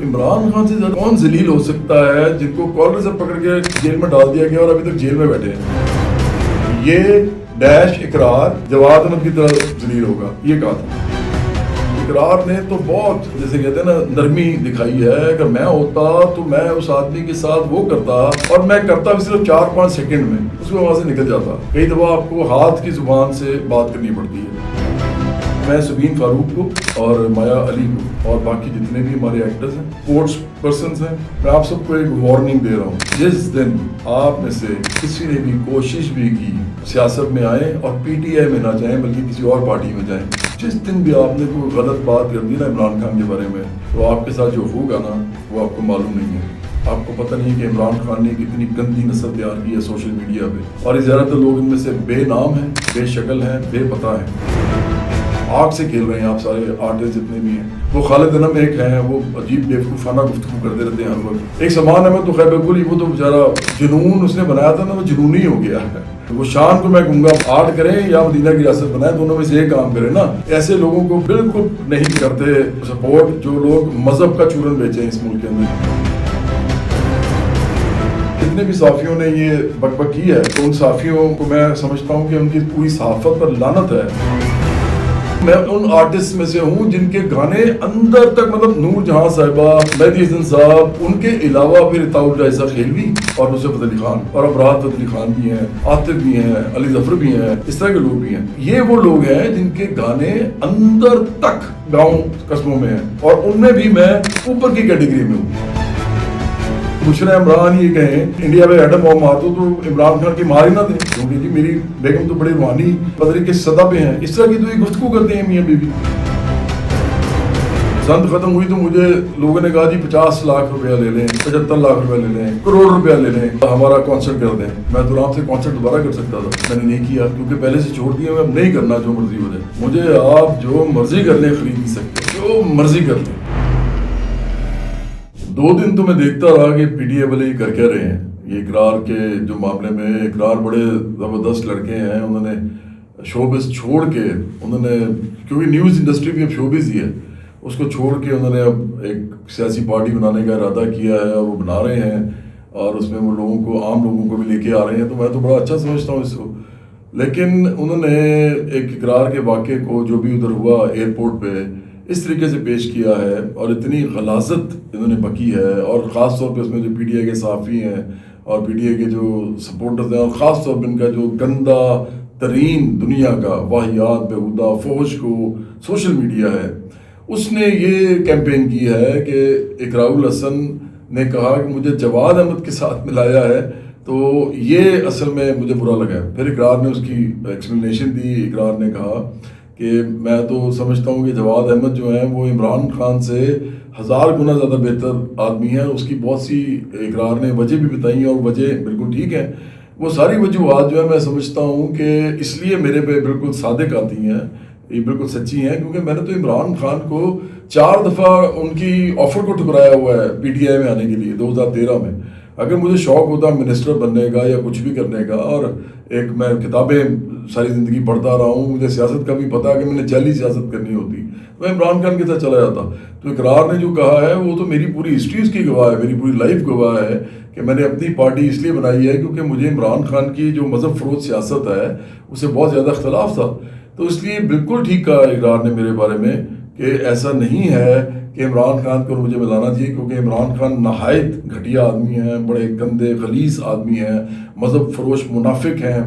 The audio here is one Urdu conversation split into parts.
عمران خان سے زیادہ کون ذلیل ہو سکتا ہے جن کو کالر سے پکڑ کے جیل میں ڈال دیا گیا اور ابھی تک جیل میں بیٹھے ہیں؟ یہ ڈیش اقرار جواد احمد کی طرح ذلیل ہوگا، یہ کہا تھا۔ اقرار نے تو بہت جیسے کہتے ہیں نا نرمی دکھائی ہے، اگر میں ہوتا تو میں اس آدمی کے ساتھ وہ کرتا، اور میں کرتا بھی صرف 4-5 سیکنڈ میں، اس کو وہاں سے نکل جاتا۔ کئی دفعہ آپ کو ہاتھ کی زبان سے بات کرنی پڑتی ہے۔ میں سبین فاروق کو اور مایا علی کو اور باقی جتنے بھی ہمارے ایکٹرز ہیں، اسپورٹس پرسنز ہیں، میں آپ سب کو ایک وارننگ دے رہا ہوں، جس دن آپ میں سے کسی نے بھی کوشش بھی کی سیاست میں آئیں اور پی ٹی آئی میں نہ جائیں بلکہ کسی اور پارٹی میں جائیں، جس دن بھی آپ نے کوئی غلط بات کر دی نا عمران خان کے بارے میں، تو آپ کے ساتھ جو ہوگا نا وہ آپ کو معلوم نہیں ہے۔ آپ کو پتہ نہیں کہ عمران خان نے کتنی گندی نسل تیار کی ہے سوشل میڈیا پہ، اور زیادہ تر لوگ ان میں سے بے نام ہیں، بے شکل ہیں، بے پتہ ہیں، آگ سے کھیل رہے ہیں۔ آپ سارے آرٹسٹ جتنے بھی ہیں، وہ خالد انم ایک ہیں، وہ عجیب بیوقوفانہ گفتگو کرتے رہتے ہیں ہر وقت۔ ایک سمان احمد تو خیر بالکل ہی، وہ تو بیچارہ جنون اس نے بنایا تھا نا، وہ جنون ہی ہو گیا ہے۔ وہ شان کو میں کہوں گا آرٹ کریں یا مدینہ کی ریاست بنائیں، دونوں میں سے ایک کام کریں نا۔ ایسے لوگوں کو بالکل نہیں کرتے سپورٹ جو لوگ مذہب کا چورن بیچے ہیں اس ملک کے اندر۔ جتنے بھی صحافیوں نے یہ بک کی ہے، تو ان صحافیوں کو میں سمجھتا ہوں کہ ان کی پوری صحافت پر لعنت ہے۔ میں ان آرٹسٹ میں سے ہوں جن کے گانے اندر تک، مطلب نور جہاں صاحبہ، مہدی حسن صاحب، ان کے علاوہ پھر عطاء الرائزہ خیلوی اور نصرت فتح علی خان اور ابراہت فتح علی خان بھی ہیں، عاطف بھی ہیں، علی ظفر بھی ہیں، اس طرح کے لوگ بھی ہیں۔ یہ وہ لوگ ہیں جن کے گانے اندر تک گاؤں قصبوں میں ہیں، اور ان میں بھی میں اوپر کی کیٹیگری میں ہوں۔ بشرا عمران یہ کہیں انڈیا میں ایٹم بم مار دو تو عمران خان کی مار ہی نہ دیں، کیونکہ جی میری بیگم تو بڑی روحانی پدری کے سطح پہ ہیں، اس طرح کی تو یہ گفتگو کرتے ہیں میاں بیوی۔ سند ختم ہوئی تو مجھے لوگوں نے کہا جی 50 لاکھ روپیہ لے لیں، 75 لاکھ روپیہ لے لیں، کروڑ روپیہ لے لیں، ہمارا کانسرٹ کر دیں۔ میں تو آرام سے کانسرٹ دوبارہ کر سکتا تھا، میں نے نہیں کیا کیونکہ پہلے سے چھوڑ دیا، میں اب نہیں کرنا، جو مرضی ہو جائے۔ مجھے آپ جو مرضی کر لیں خرید نہیں سکتے، جو مرضی کر لیں۔ 2 دن تو میں دیکھتا رہا کہ پی ٹی اے والے کر کیا رہے ہیں۔ یہ اقرار کے جو معاملے میں، اقرار بڑے زبردست لڑکے ہیں، انہوں نے شوبز چھوڑ کے، انہوں نے، کیونکہ نیوز انڈسٹری بھی اب شوبز ہی ہے، اس کو چھوڑ کے انہوں نے اب ایک سیاسی پارٹی بنانے کا ارادہ کیا ہے، اور وہ بنا رہے ہیں، اور اس میں وہ لوگوں کو، عام لوگوں کو بھی لے کے آ رہے ہیں، تو میں تو بڑا اچھا سمجھتا ہوں اس کو۔ لیکن انہوں نے ایک اقرار کے واقعے کو جو بھی ادھر ہوا ایئرپورٹ پہ اس طریقے سے پیش کیا ہے، اور اتنی غلاظت انہوں نے بکی ہے، اور خاص طور پہ اس میں جو پی ٹی آئی کے صحافی ہیں اور پی ٹی آئی کے جو سپورٹرز ہیں، اور خاص طور پہ ان کا جو گندہ ترین دنیا کا واہیات بیہودہ فحش کو سوشل میڈیا ہے، اس نے یہ کیمپین کی ہے کہ اقراء الحسن نے کہا کہ مجھے جواد احمد کے ساتھ ملایا ہے، تو یہ اصل میں مجھے برا لگا ہے۔ پھر اقرار نے اس کی ایکسپلینیشن دی۔ اقرار نے کہا کہ میں تو سمجھتا ہوں کہ جواد احمد جو ہیں وہ عمران خان سے 1000 گنا زیادہ بہتر آدمی ہیں۔ اس کی بہت سی اقرار نے وجہ بھی بتائی ہیں، اور وجہ بالکل ٹھیک ہیں۔ وہ ساری وجوہات جو ہے میں سمجھتا ہوں کہ اس لیے میرے پہ بالکل صادق آتی ہیں، یہ بالکل سچی ہیں، کیونکہ میں نے تو عمران خان کو 4 دفعہ ان کی آفر کو ٹھکرایا ہوا ہے پی ٹی آئی میں آنے کے لیے 2013 میں۔ اگر مجھے شوق ہوتا منسٹر بننے کا یا کچھ بھی کرنے کا، اور ایک میں کتابیں ساری زندگی پڑھتا رہا ہوں، مجھے سیاست کا بھی پتا ہے کہ میں نے جعلی سیاست کرنی ہوتی، میں عمران خان کے ساتھ چلا جاتا۔ تو اقرار نے جو کہا ہے وہ تو میری پوری ہسٹری اس کی گواہ ہے، میری پوری لائف گواہ ہے کہ میں نے اپنی پارٹی اس لیے بنائی ہے کیونکہ مجھے عمران خان کی جو مذہب فروز سیاست ہے اس سے بہت زیادہ اختلاف تھا۔ تو اس لیے بالکل ٹھیک کہا اقرار نے میرے بارے میں کہ ایسا نہیں ہے کہ عمران خان کو مجھے ملانا چاہیے، کیونکہ عمران خان نہایت گھٹیا آدمی ہیں، بڑے گندے خلیص آدمی ہیں، مذہب فروش منافق ہیں۔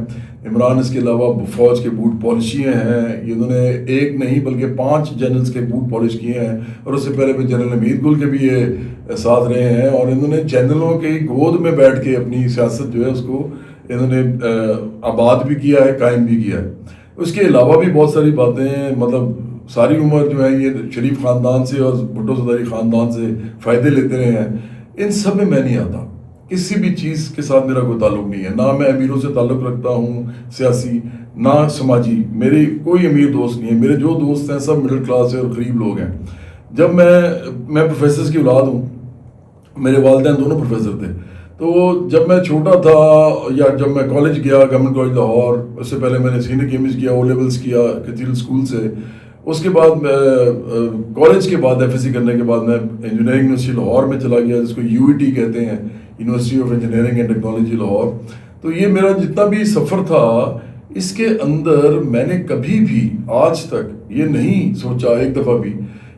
عمران اس کے علاوہ فوج کے بوٹ پالشیے ہیں، انہوں نے ایک نہیں بلکہ 5 جنرلز کے بوٹ پالش کیے ہیں، اور اس سے پہلے بھی جنرل حمید گل کے بھی یہ ساتھ رہے ہیں، اور انہوں نے جنرلوں کی گود میں بیٹھ کے اپنی سیاست جو ہے اس کو انہوں نے آباد بھی کیا ہے، قائم بھی کیا ہے۔ اس کے علاوہ بھی بہت ساری باتیں، مطلب ساری عمر جو ہے یہ شریف خاندان سے اور بھٹو زرداری خاندان سے فائدے لیتے رہے ہیں، ان سب میں میں نہیں آتا۔ کسی بھی چیز کے ساتھ میرا کوئی تعلق نہیں ہے، نہ میں امیروں سے تعلق رکھتا ہوں سیاسی، نہ سماجی، میری کوئی امیر دوست نہیں ہے، میرے جو دوست ہیں سب مڈل کلاس اور غریب لوگ ہیں۔ جب میں پروفیسرز کی اولاد ہوں، میرے والدین دونوں پروفیسر تھے، تو جب میں چھوٹا تھا یا جب میں کالج گیا گورنمنٹ کالج لاہور، اس سے پہلے میں نے سینئر کیمسٹ کیا، او لیولز کیا کیتھیڈرل اسکول سے، اس کے بعد کالج کے بعد ایف ایس سی کرنے کے بعد میں انجینئرنگ یونیورسٹی لاہور میں چلا گیا، جس کو یو ای ٹی کہتے ہیں، university of engineering and technology Lahore. تو یہ میرا جتنا بھی سفر تھا اس کے اندر میں نے کبھی بھی آج تک یہ نہیں سوچا ایک دفعہ بھی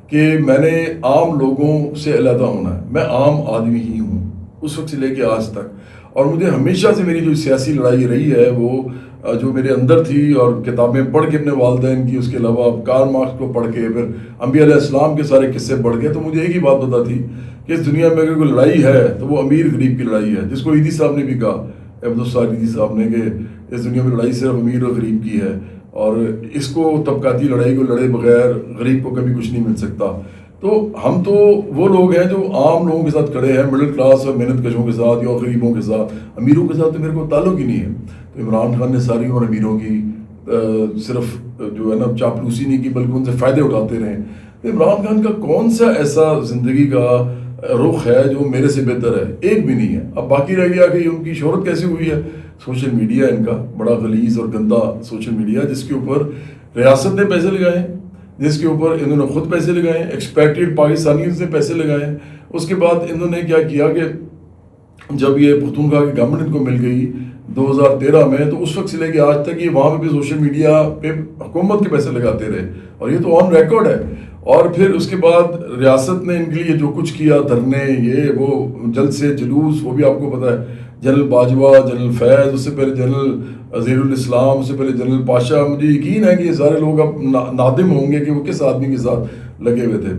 کہ میں نے عام لوگوں سے علیحدہ ہونا ہے. میں عام آدمی ہی ہوں اس وقت سے لے کے آج تک. اور مجھے ہمیشہ سے میری جو سیاسی لڑائی رہی ہے وہ جو میرے اندر تھی، اور کتابیں پڑھ کے اپنے والدین کی، اس کے علاوہ کارل مارکس کو پڑھ کے، پھر انبیاء علیہ السلام کے سارے قصے پڑھ کے، تو مجھے ایک ہی بات پتہ تھی کہ اس دنیا میں اگر کوئی لڑائی ہے تو وہ امیر غریب کی لڑائی ہے، جس کو عیدی صاحب نے بھی کہا، عبدالستار عیدی صاحب نے، کہ اس دنیا میں لڑائی صرف امیر اور غریب کی ہے، اور اس کو طبقاتی لڑائی کو لڑے بغیر غریب کو کبھی کچھ نہیں مل سکتا. تو ہم تو وہ لوگ ہیں جو عام لوگوں کے ساتھ کھڑے ہیں، مڈل کلاس اور محنت کشوں کے ساتھ یا غریبوں کے ساتھ. امیروں کے ساتھ تو میرے کو تعلق ہی نہیں ہے. تو عمران خان نے ساری عمر امیروں کی صرف جو ہے نا چاپلوسی نہیں کی، بلکہ ان سے فائدے اٹھاتے رہے. تو عمران خان کا کون سا ایسا زندگی کا رخ ہے جو میرے سے بہتر ہے؟ ایک بھی نہیں ہے. اب باقی رہ گیا کہ ان کی شہرت کیسے ہوئی ہے. سوشل میڈیا ان کا بڑا غلیظ اور گندا سوشل میڈیا، جس کے اوپر ریاست نے پیسے لگائے ہیں، جس کے اوپر انہوں نے خود پیسے لگائے ہیں، ایکسپیکٹڈ پاکستانیوں سے پیسے لگائے ہیں. اس کے بعد انہوں نے کیا کیا کہ جب یہ پختونخوا کی گورنمنٹ ان کو مل گئی 2013 میں، تو اس وقت سے لے کے آج تک یہ وہاں پہ بھی سوشل میڈیا پہ حکومت کے پیسے لگاتے رہے، اور یہ تو آن ریکارڈ ہے. اور پھر اس کے بعد ریاست نے ان کے لیے جو کچھ کیا، دھرنے، یہ وہ، جلسے جلوس، وہ بھی آپ کو پتہ ہے. جنرل باجوہ، جنرل فیض، اس سے پہلے جنرل عزیر الاسلام، اس سے پہلے جنرل پاشا. مجھے یقین ہے کہ یہ سارے لوگ اب نادم ہوں گے کہ وہ کس آدمی کے ساتھ لگے ہوئے تھے.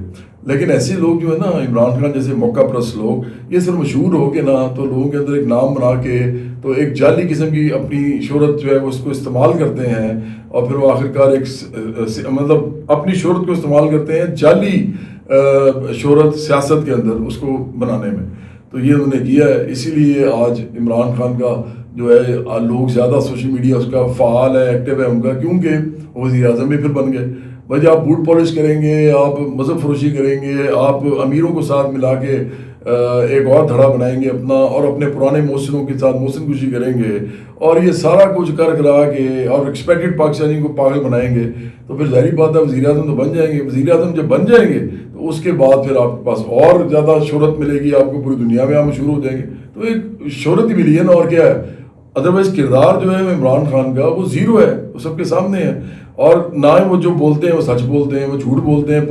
لیکن ایسے لوگ جو ہے نا، عمران خان جیسے موقع پرست لوگ، یہ صرف مشہور ہو کے نا تو لوگوں کے اندر ایک نام بنا کے تو ایک جعلی قسم کی اپنی شہرت جو ہے وہ اس کو استعمال کرتے ہیں، اور پھر وہ آخرکار ایک مطلب اپنی شہرت کو استعمال کرتے ہیں جعلی شہرت سیاست کے اندر اس کو بنانے میں. تو یہ انہوں نے کیا ہے. اسی لیے آج عمران خان کا جو ہے لوگ زیادہ سوشل میڈیا اس کا فعال ہے، ایکٹیو ہے ان کا، کیونکہ وہ وزیر اعظم بھی پھر بن گئے. بھائی آپ بوٹ پالش کریں گے، آپ مذہب فروشی کریں گے، آپ امیروں کو ساتھ ملا کے ایک اور دھڑا بنائیں گے اپنا، اور اپنے پرانے محسنوں کے ساتھ محسن کشی کریں گے، اور یہ سارا کچھ کر کرا کے اور ایکسپیکٹڈ پاکستانی کو پاگل بنائیں گے، تو پھر ظاہری بات ہے وزیر اعظم تو بن جائیں گے. وزیر اعظم جب بن جائیں گے تو اس کے بعد پھر آپ کے پاس اور زیادہ شہرت ملے گی، آپ کو پوری دنیا میں آپ مشہور ہو جائیں گے. تو ایک شہرت ہی ملی ہے نا، اور کیا ہے. ادروائز کردار جو ہے عمران خان کا وہ زیرو ہے، وہ سب کے سامنے ہے. اور نہ ہی وہ جو بولتے ہیں وہ سچ بولتے ہیں، وہ جھوٹ بولتے ہیں.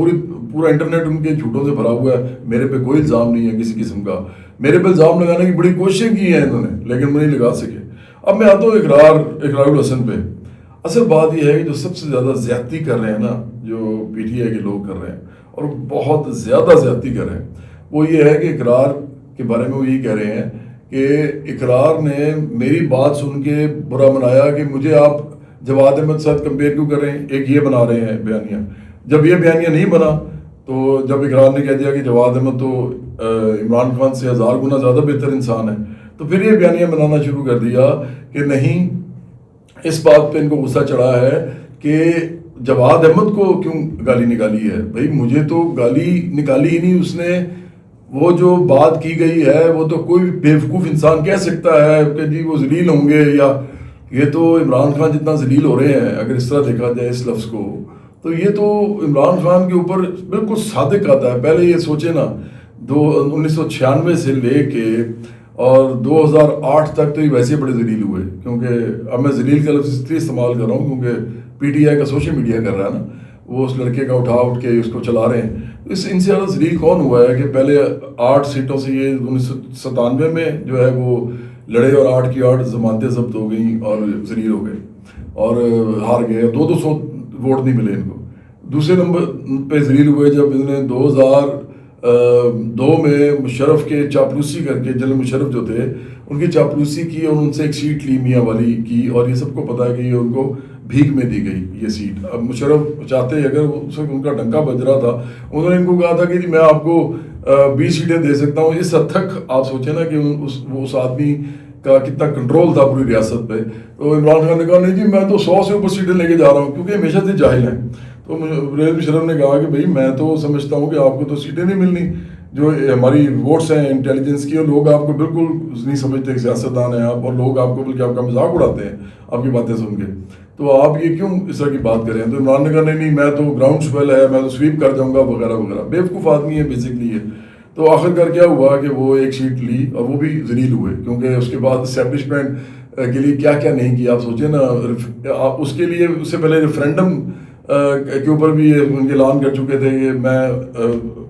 پورا انٹرنیٹ ان کے جھوٹوں سے بھرا ہوا ہے. میرے پہ کوئی الزام نہیں ہے کسی قسم کا. میرے پہ الزام لگانے کی بڑی کوششیں کی ہیں انہوں نے، لیکن وہ نہیں لگا سکے. اب میں آتا ہوں اقرار الحسن پہ. اصل بات یہ ہے کہ جو سب سے زیادہ زیادتی کر رہے ہیں نا، جو پی ٹی آئی کے لوگ کر رہے ہیں، اور بہت زیادہ زیادتی کر رہے ہیں، وہ یہ ہے کہ اقرار کے بارے میں وہ یہ کہہ رہے ہیں کہ اقرار نے میری بات سن کے برا منایا کہ مجھے آپ جواد احمد ساتھ کمپیئر کیوں کر رہے ہیں. ایک یہ بنا رہے ہیں بیانیہ. جب یہ بیانیہ نہیں بنا تو جب اقرار نے کہہ دیا کہ جواد احمد تو عمران خان سے 1000 گنا زیادہ بہتر انسان ہے، تو پھر یہ بیانیہ بنانا شروع کر دیا کہ نہیں. اس بات پہ ان کو غصہ چڑھا ہے کہ جواد احمد کو کیوں گالی نکالی ہے. بھائی مجھے تو گالی نکالی ہی نہیں اس نے. وہ جو بات کی گئی ہے وہ تو کوئی بھی بیوقوف انسان کہہ سکتا ہے کہ جی وہ ذلیل ہوں گے، یا یہ تو عمران خان جتنا ذلیل ہو رہے ہیں اگر اس طرح دیکھا جائے اس لفظ کو، تو یہ تو عمران خان کے اوپر بالکل صادق آتا ہے. پہلے یہ سوچے نا 1996 سے لے کے اور 2008 تک تو یہ ویسے بڑے ذلیل ہوئے. کیونکہ اب میں ذلیل کا لفظ اس لیے استعمال کر رہا ہوں کیونکہ پی ٹی آئی کا سوشل میڈیا کر رہا ہے نا، وہ اس لڑکے کا اٹھ کے اس کو چلا رہے ہیں. ان سے زیادہ ذلیل کون ہوا ہے کہ پہلے 8 سیٹوں سے یہ 1997 میں جو ہے وہ لڑے، اور 8 کی 8 ضمانتیں ضبط ہو گئیں اور ذلیل ہو گئے اور ہار گئے. 200 ووٹ نہیں ملے ان کو. دوسرے نمبر پہ ذلیل ہوئے جب انہوں نے 2002 میں مشرف کے چاپلوسی کر کے، جنرل مشرف جو تھے ان کی چاپلوسی کی اور ان سے ایک سیٹ لی میاں والی کی، اور یہ سب کو پتا ہے کہ یہ ان کو بھیک میں دی گئی یہ سیٹ. اب مشرف چاہتے اگر اس وقت ان کا ڈنکا بج رہا تھا، انہوں نے ان کو کہا تھا کہ جی میں آپ کو 20 سیٹیں دے سکتا ہوں. اس حد تک آپ سوچیں نا کہ اس آدمی کا کتنا کنٹرول تھا پوری ریاست پہ. تو عمران خان نے کہا نہیں جی میں تو 100 سے اوپر سیٹیں لے کے جا رہا ہوں، کیونکہ ہمیشہ سے جاہل ہیں. تو پرویز مشرف نے کہا کہ بھائی میں تو سمجھتا ہوں کہ آپ کو تو سیٹیں نہیں ملنی، جو ہماری ووٹس ہیں انٹیلیجنس کی، اور لوگ آپ کو بالکل نہیں سمجھتے کہ سیاستدان ہیں آپ، اور لوگ آپ کو بلکہ آپ کا مذاق اڑاتے ہیں آپ کی باتیں سن کے. تو آپ یہ کیوں اس طرح کی بات کریں؟ تو عمران نے کہا نہیں میں تو گراؤنڈ سویل ہے، میں تو سویپ کر جاؤں گا وغیرہ وغیرہ. بیوقوف آدمی ہے بیسکلی یہ. تو آخر کار کیا ہوا کہ وہ ایک سیٹ لی اور وہ بھی ذلیل ہوئے، کیونکہ اس کے بعد اسٹیبلشمنٹ کے لیے کیا کیا نہیں کیا. آپ سوچیں نا، آپ اس کے لیے اس سے پہلے ریفرینڈم کے اوپر بھی ان کے اعلان کر چکے تھے کہ میں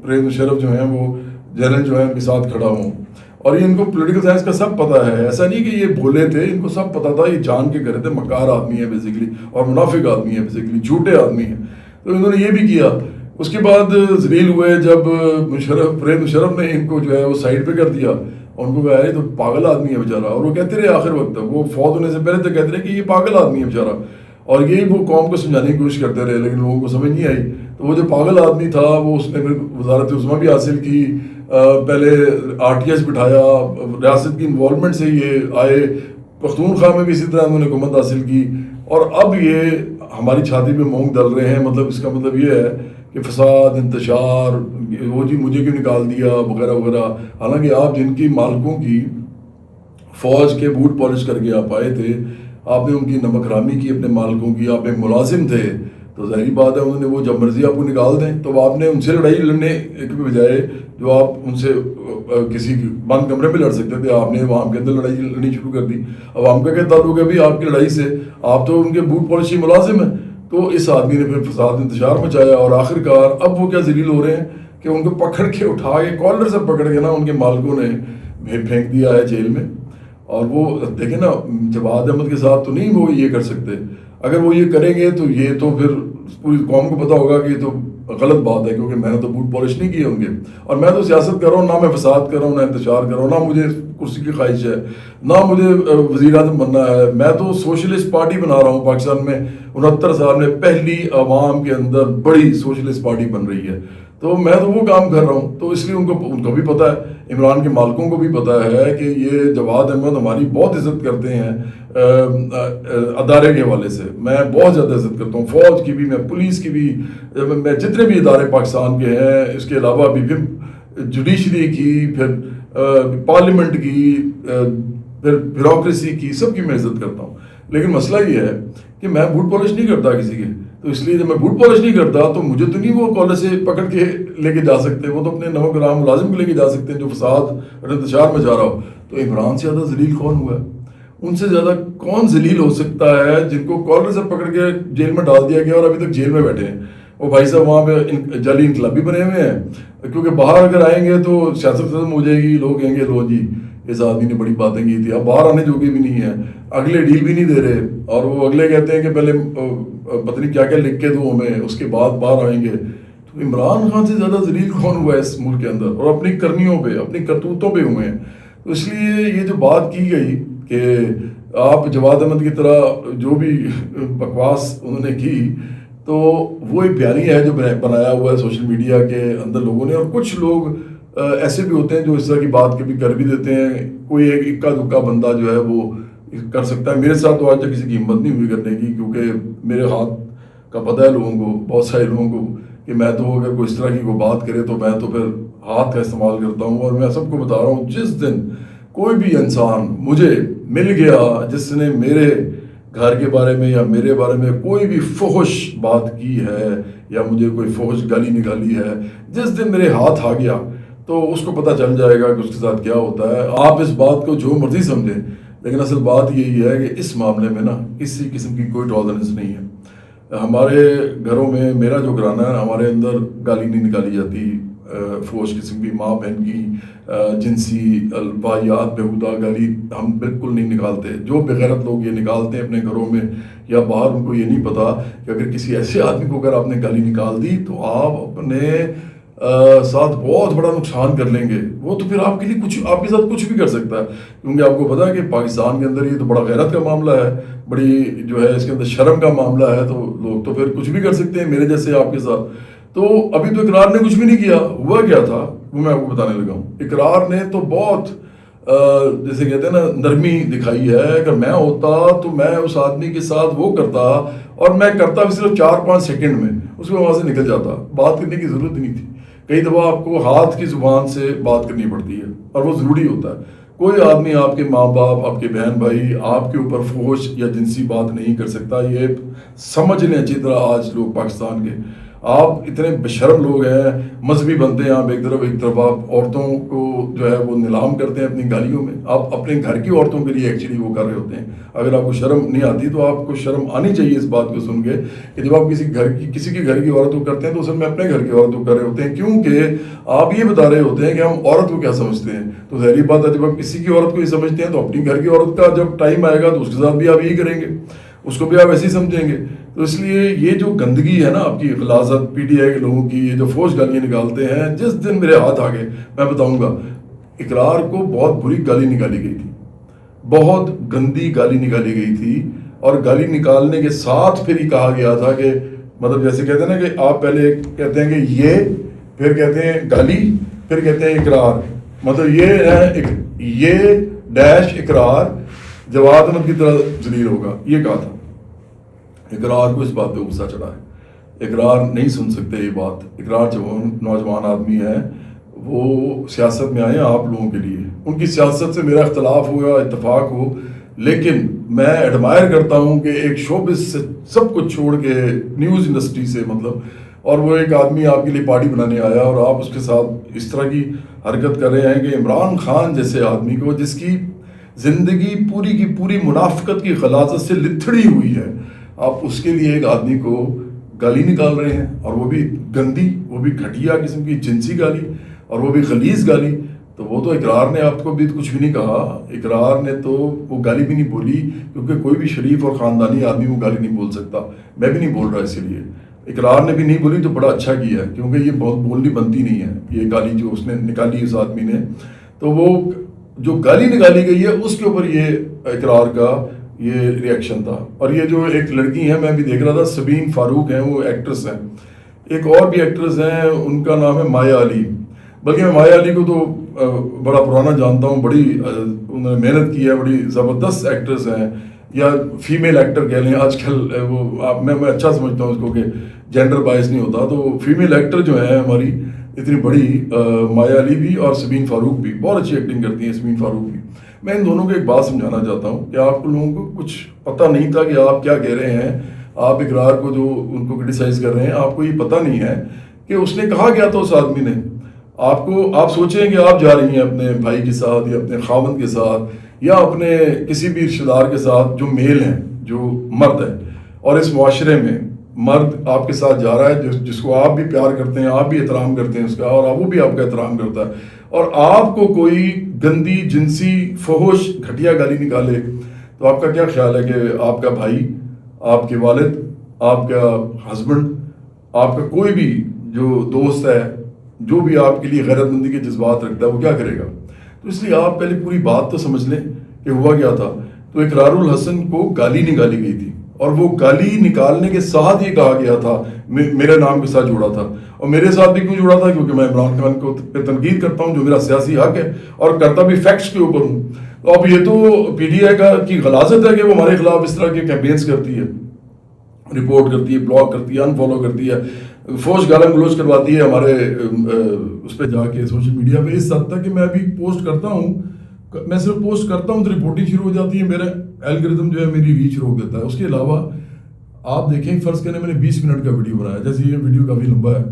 پرویز مشرف جو ہیں وہ جنرل جو ہیں ان کے ساتھ کھڑا ہوں. اور یہ ان کو پولیٹیکل سائنس کا سب پتہ ہے، ایسا نہیں کہ یہ بھولے تھے، ان کو سب پتہ تھا، یہ جان کے کرے تھے. مکار آدمی ہے بیسکلی اور منافق آدمی ہے بیسکلی، جھوٹے آدمی ہیں. تو انہوں نے یہ بھی کیا. اس کے بعد ذلیل ہوئے جب پرویز مشرف نے ان کو جو ہے وہ سائڈ پہ کر دیا. ان کو کہا یہ تو پاگل آدمی ہے بیچارہ. اور وہ کہتے رہے آخر وقت تک، وہ فوت ہونے سے پہلے تک کہتے رہے کہ یہ پاگل آدمی ہے بیچارہ. اور یہی وہ قوم کو سمجھانے کی کوشش کرتے رہے، لیکن لوگوں کو سمجھ نہیں آئی. تو وہ جو پاگل آدمی تھا وہ اس نے پھر وزارت عظمیٰ بھی حاصل کی، پہلے RTS بٹھایا، ریاست کی انوالومنٹ سے یہ آئے، پختونخوا میں بھی اسی طرح انہوں نے حکومت حاصل کی. اور اب یہ ہماری چھاتی پہ مونگ ڈل رہے ہیں. مطلب اس کا مطلب یہ ہے کہ فساد، انتشار، وہ جی مجھے کیوں نکال دیا وغیرہ وغیرہ. حالانکہ آپ جن کی مالکوں کی فوج کے بوٹ پالش کر کے آپ آئے تھے، آپ نے ان کی نمک رامی کی اپنے مالکوں کی، آپ ایک ملازم تھے، تو ظاہری بات ہے انہوں نے وہ جب مرضی آپ کو نکال دیں. تو آپ نے ان سے لڑائی لڑنے کے بجائے جو آپ ان سے کسی بند کمرے میں لڑ سکتے تھے، آپ نے عوام کے اندر لڑائی لڑنی شروع کر دی. عوام کا کیا تعلق ہے بھی آپ کی لڑائی سے؟ آپ تو ان کے بوٹ پالشی ملازم ہیں. تو اس آدمی نے پھر فساد انتشار مچایا، اور آخر کار اب وہ کیا ذلیل ہو رہے ہیں کہ ان کو پکڑ کے اٹھا کے کالر سے پکڑ کے نا ان کے مالکوں نے پھینک دیا ہے جیل میں. اور وہ دیکھیں نا، جواد احمد کے ساتھ تو نہیں وہ یہ کر سکتے. اگر وہ یہ کریں گے تو یہ تو پھر پوری قوم کو پتہ ہوگا کہ یہ تو غلط بات ہے، کیونکہ میں نے تو بوٹ پالش نہیں کیے ہوں گے. اور میں تو سیاست کر رہا ہوں، نہ میں فساد کر رہا ہوں، نہ انتشار کر رہا ہوں، نہ مجھے کرسی کی خواہش ہے، نہ مجھے وزیر اعظم بننا ہے. میں تو سوشلسٹ پارٹی بنا رہا ہوں. پاکستان میں 69 سال میں پہلی عوام کے اندر بڑی سوشلسٹ پارٹی بن رہی ہے. تو میں تو وہ کام کر رہا ہوں. تو اس لیے ان کو بھی پتہ ہے، عمران کے مالکوں کو بھی پتہ ہے کہ یہ جواد احمد ہماری بہت عزت کرتے ہیں ادارے کے حوالے سے. میں بہت زیادہ عزت کرتا ہوں، فوج کی بھی، میں پولیس کی بھی، میں جتنے بھی ادارے پاکستان کے ہیں، اس کے علاوہ بھی جوڈیشری کی، پھر پارلیمنٹ کی، پھر بیوروکریسی کی، سب کی میں عزت کرتا ہوں. لیکن مسئلہ یہ ہے کہ میں بوٹ پالش نہیں کرتا کسی کے. تو اس لیے جب میں بوٹ پالش نہیں کرتا تو مجھے تو نہیں وہ کالر سے پکڑ کے لے کے جا سکتے. وہ تو اپنے نمک رام ملازم کو لے کے جا سکتے ہیں جو فساد اور انتشار میں جا رہا ہو. تو عمران سے زیادہ ذلیل کون ہوا ہے؟ ان سے زیادہ کون ذلیل ہو سکتا ہے جن کو کالر سے پکڑ کے جیل میں ڈال دیا گیا اور ابھی تک جیل میں بیٹھے ہیں؟ وہ بھائی صاحب وہاں پہ جعلی انقلابی بنے ہوئے ہیں، کیونکہ باہر اگر آئیں گے تو سیاست ختم ہو جائے گی. لوگ کہیں گے لو جی اس آدمی نے بڑی باتیں کی تھی. اب باہر آنے جوگے بھی نہیں ہیں، اگلے ڈیل بھی نہیں دے رہے، اور وہ اگلے کہتے ہیں کہ پہلے پتہ نہیں کیا کیا لکھ کے دو ہمیں، اس کے بعد باہر آئیں گے. تو عمران خان سے زیادہ ذلیل کون ہوا ہے اس ملک کے اندر؟ اور اپنی کرنیوں پہ، اپنی کرتوتوں پہ ہوئے ہیں. تو اس لیے یہ جو بات کی گئی کہ آپ جواد احمد کی طرح جو بھی بکواس انہوں نے کی، تو وہ ایک بیانیہ ہے جو بنایا ہوا ہے سوشل میڈیا کے اندر لوگوں نے. اور کچھ لوگ ایسے بھی ہوتے ہیں جو اس طرح کی بات کبھی کر بھی دیتے ہیں. کوئی ایک اکا دکا بندہ جو ہے وہ کر سکتا ہے. میرے ساتھ تو آج تک کسی کی ہمت نہیں ہوئی کرنے کی، کیونکہ میرے ہاتھ کا پتہ ہے لوگوں کو، بہت سارے لوگوں کو، کہ میں تو اگر کوئی اس طرح کی کوئی بات کرے تو میں تو پھر ہاتھ کا استعمال کرتا ہوں. اور میں سب کو بتا رہا ہوں، جس دن کوئی بھی انسان مجھے مل گیا جس نے میرے گھر کے بارے میں یا میرے بارے میں کوئی بھی فحش بات کی ہے یا مجھے کوئی فحش گالی نکالی ہے، جس دن میرے ہاتھ آ گیا تو اس کو پتہ چل جائے گا کہ اس کے ساتھ کیا ہوتا ہے. آپ اس بات کو جو مرضی سمجھیں، لیکن اصل بات یہی ہے کہ اس معاملے میں نا کسی قسم کی کوئی ٹالرنس نہیں ہے. ہمارے گھروں میں، میرا جو گھرانہ ہے، ہمارے اندر گالی نہیں نکالی جاتی فحش قسم کی، ماں بہن کی جنسی الواحیات بیہودہ گالی ہم بالکل نہیں نکالتے. جو بغیرت لوگ یہ نکالتے ہیں اپنے گھروں میں یا باہر، ان کو یہ نہیں پتا کہ اگر کسی ایسے آدمی کو اگر آپ نے گالی نکال دی تو آپ اپنے ساتھ بہت بڑا نقصان کر لیں گے. وہ تو پھر آپ کے لیے کچھ، آپ کے ساتھ کچھ بھی کر سکتا ہے، کیونکہ آپ کو پتا ہے کہ پاکستان کے اندر یہ تو بڑا غیرت کا معاملہ ہے، بڑی جو ہے اس کے اندر شرم کا معاملہ ہے. تو لوگ تو پھر کچھ بھی کر سکتے ہیں میرے جیسے آپ کے ساتھ. تو ابھی تو اقرار نے کچھ بھی نہیں کیا. ہوا کیا تھا وہ میں آپ کو بتانے لگا ہوں. اقرار نے تو بہت جیسے کہتے ہیں نا نرمی دکھائی ہے. اگر میں ہوتا تو میں اس آدمی کے ساتھ وہ کرتا، اور میں کرتا بھی صرف 4-5 سیکنڈ میں، اس کو وہاں سے نکل جاتا. بات کرنے کی ضرورت نہیں تھی. کئی دفعہ آپ کو ہاتھ کی زبان سے بات کرنی پڑتی ہے اور وہ ضروری ہوتا ہے. کوئی آدمی آپ کے ماں باپ، آپ کے بہن بھائی آپ کے اوپر فحش یا جنسی بات نہیں کر سکتا. یہ سمجھ لیں اچھی طرح آج لوگ پاکستان کے. آپ اتنے بشرم لوگ ہیں، مذہبی بنتے ہیں آپ ایک طرف آپ عورتوں کو جو ہے وہ نیلام کرتے ہیں اپنی گالیوں میں. آپ اپنے گھر کی عورتوں کے لیے ایکچولی وہ کر رہے ہوتے ہیں. اگر آپ کو شرم نہیں آتی تو آپ کو شرم آنی چاہیے اس بات کو سن کے کہ جب آپ کسی کے گھر کی عورت کو کرتے ہیں تو اصل میں اپنے گھر کی عورت کو کر رہے ہوتے ہیں، کیونکہ آپ یہ بتا رہے ہوتے ہیں کہ ہم عورت کو کیا سمجھتے ہیں. تو ظاہری بات ہے جب آپ کسی کی عورت کو یہ سمجھتے ہیں تو اپنی گھر کی عورت کا جب ٹائم آئے گا تو اس کے ساتھ بھی آپ یہی کریں گے، اس کو بھی آپ ایسے ہی سمجھیں گے. تو اس لیے یہ جو گندگی ہے نا آپ کی غلاظت پی ٹی آئی کے لوگوں کی، یہ جو فوج گالیاں نکالتے ہیں، جس دن میرے ہاتھ آگے میں بتاؤں گا اقرار کو بہت بری گالی نکالی گئی تھی، بہت گندی گالی نکالی گئی تھی. اور گالی نکالنے کے ساتھ پھر یہ کہا گیا تھا کہ مطلب جیسے کہتے ہیں نا کہ آپ پہلے کہتے ہیں کہ یہ، پھر کہتے ہیں گالی، پھر کہتے ہیں اقرار. مطلب یہ ہے یہ ڈیش اقرار جواد احمد کی طرح ذلیل ہوگا، یہ کہا تھا. اقرار کو اس بات پہ غصہ چڑھا ہے. اقرار نہیں سن سکتے یہ بات. اقرار جو نوجوان آدمی ہے وہ سیاست میں آئے ہیں آپ لوگوں کے لیے. ان کی سیاست سے میرا اختلاف ہو یا اتفاق ہو، لیکن میں ایڈمائر کرتا ہوں کہ ایک شوبز سے سب کچھ چھوڑ کے نیوز انڈسٹری سے مطلب، اور وہ ایک آدمی آپ کے لیے پارٹی بنانے آیا اور آپ اس کے ساتھ اس طرح کی حرکت کر رہے ہیں کہ عمران خان جیسے آدمی کو جس کی زندگی پوری کی پوری منافقت کی غلاظت سے لتھڑی ہوئی ہے، آپ اس کے لیے ایک آدمی کو گالی نکال رہے ہیں، اور وہ بھی گندی، وہ بھی گھٹیا قسم کی جنسی گالی، اور وہ بھی غلیظ گالی. تو وہ تو اقرار نے آپ کو بھی کچھ بھی نہیں کہا. اقرار نے تو وہ گالی بھی نہیں بولی، کیونکہ کوئی بھی شریف اور خاندانی آدمی وہ گالی نہیں بول سکتا. میں بھی نہیں بول رہا، اسی لیے اقرار نے بھی نہیں بولی تو بڑا اچھا کیا ہے، کیونکہ یہ بہت بولنی بنتی نہیں ہے یہ گالی جو اس نے نکالی اس آدمی نے. تو وہ جو گالی نکالی گئی ہے اس کے اوپر یہ اقرار کا یہ ریئیکشن تھا. اور یہ جو ایک لڑکی ہے میں بھی دیکھ رہا تھا، سبین فاروق ہیں، وہ ایکٹریس ہیں. ایک اور بھی ایکٹریس ہیں، ان کا نام ہے مایا علی. بلکہ میں مایا علی کو تو بڑا پرانا جانتا ہوں، بڑی انہوں نے محنت کی ہے، بڑی زبردست ایکٹریس ہیں، یا فیمیل ایکٹر کہہ لیں آج کل. وہ میں اچھا سمجھتا ہوں اس کو کہ جینڈر بائز نہیں ہوتا. تو فیمیل ایکٹر جو ہیں ہماری اتنی بڑی، مایا علی بھی اور سبین فاروق بھی بہت اچھی ایکٹنگ کرتی ہیں. سبین فاروق بھی. میں ان دونوں کو ایک بات سمجھانا چاہتا ہوں کہ آپ لوگوں کو کچھ پتہ نہیں تھا کہ آپ کیا کہہ رہے ہیں. آپ اقرار کو جو ان کو کرٹیسائز کر رہے ہیں، آپ کو یہ پتہ نہیں ہے کہ اس نے کہا کیا تھا اس آدمی نے. آپ سوچیں کہ آپ جا رہی ہیں اپنے بھائی کے ساتھ یا اپنے خاوند کے ساتھ یا اپنے کسی بھی رشتہ دار کے ساتھ جو میل ہیں، جو مرد ہے، اور اس معاشرے میں مرد آپ کے ساتھ جا رہا ہے جس کو آپ بھی پیار کرتے ہیں، آپ بھی احترام کرتے ہیں اس کا، اور وہ بھی آپ کا احترام کرتا ہے، اور آپ کو کوئی گندی جنسی فحش گھٹیا گالی نکالے تو آپ کا کیا خیال ہے کہ آپ کا بھائی، آپ کے والد، آپ کا ہسبینڈ، آپ کا کوئی بھی جو دوست ہے، جو بھی آپ کے لیے غیرت مندی کے جذبات رکھتا ہے، وہ کیا کرے گا؟ تو اس لیے آپ پہلے پوری بات تو سمجھ لیں کہ ہوا کیا تھا. تو اقرار الحسن کو گالی نکالی گئی تھی، اور وہ گالی نکالنے کے ساتھ یہ کہا گیا تھا، میرے نام کے ساتھ جوڑا تھا. اور میرے ساتھ بھی کیوں جوڑا تھا؟ کیونکہ میں عمران خان کو پہ تنقید کرتا ہوں، جو میرا سیاسی حق ہے، اور کرتا بھی فیکٹس کے اوپر ہوں. تو اب یہ تو پی ڈی آئی کی غلاظت ہے کہ وہ ہمارے خلاف اس طرح کے کیمپینز کرتی ہے، رپورٹ کرتی ہے، بلاک کرتی ہے، انفالو کرتی ہے، فوج گالم گلوچ کرواتی ہے ہمارے اس پہ جا کے سوشل میڈیا پہ. اس حد تک کہ میں ابھی پوسٹ کرتا ہوں، میں صرف پوسٹ کرتا ہوں تو رپورٹنگ شروع ہو جاتی ہے، میرا الگوریتھم جو ہے میری ریچ روک دیتا ہے. اس کے علاوہ آپ دیکھیں، فرض کریں میں نے 20 منٹ کا ویڈیو بنایا، جیسے یہ ویڈیو کافی لمبا ہے،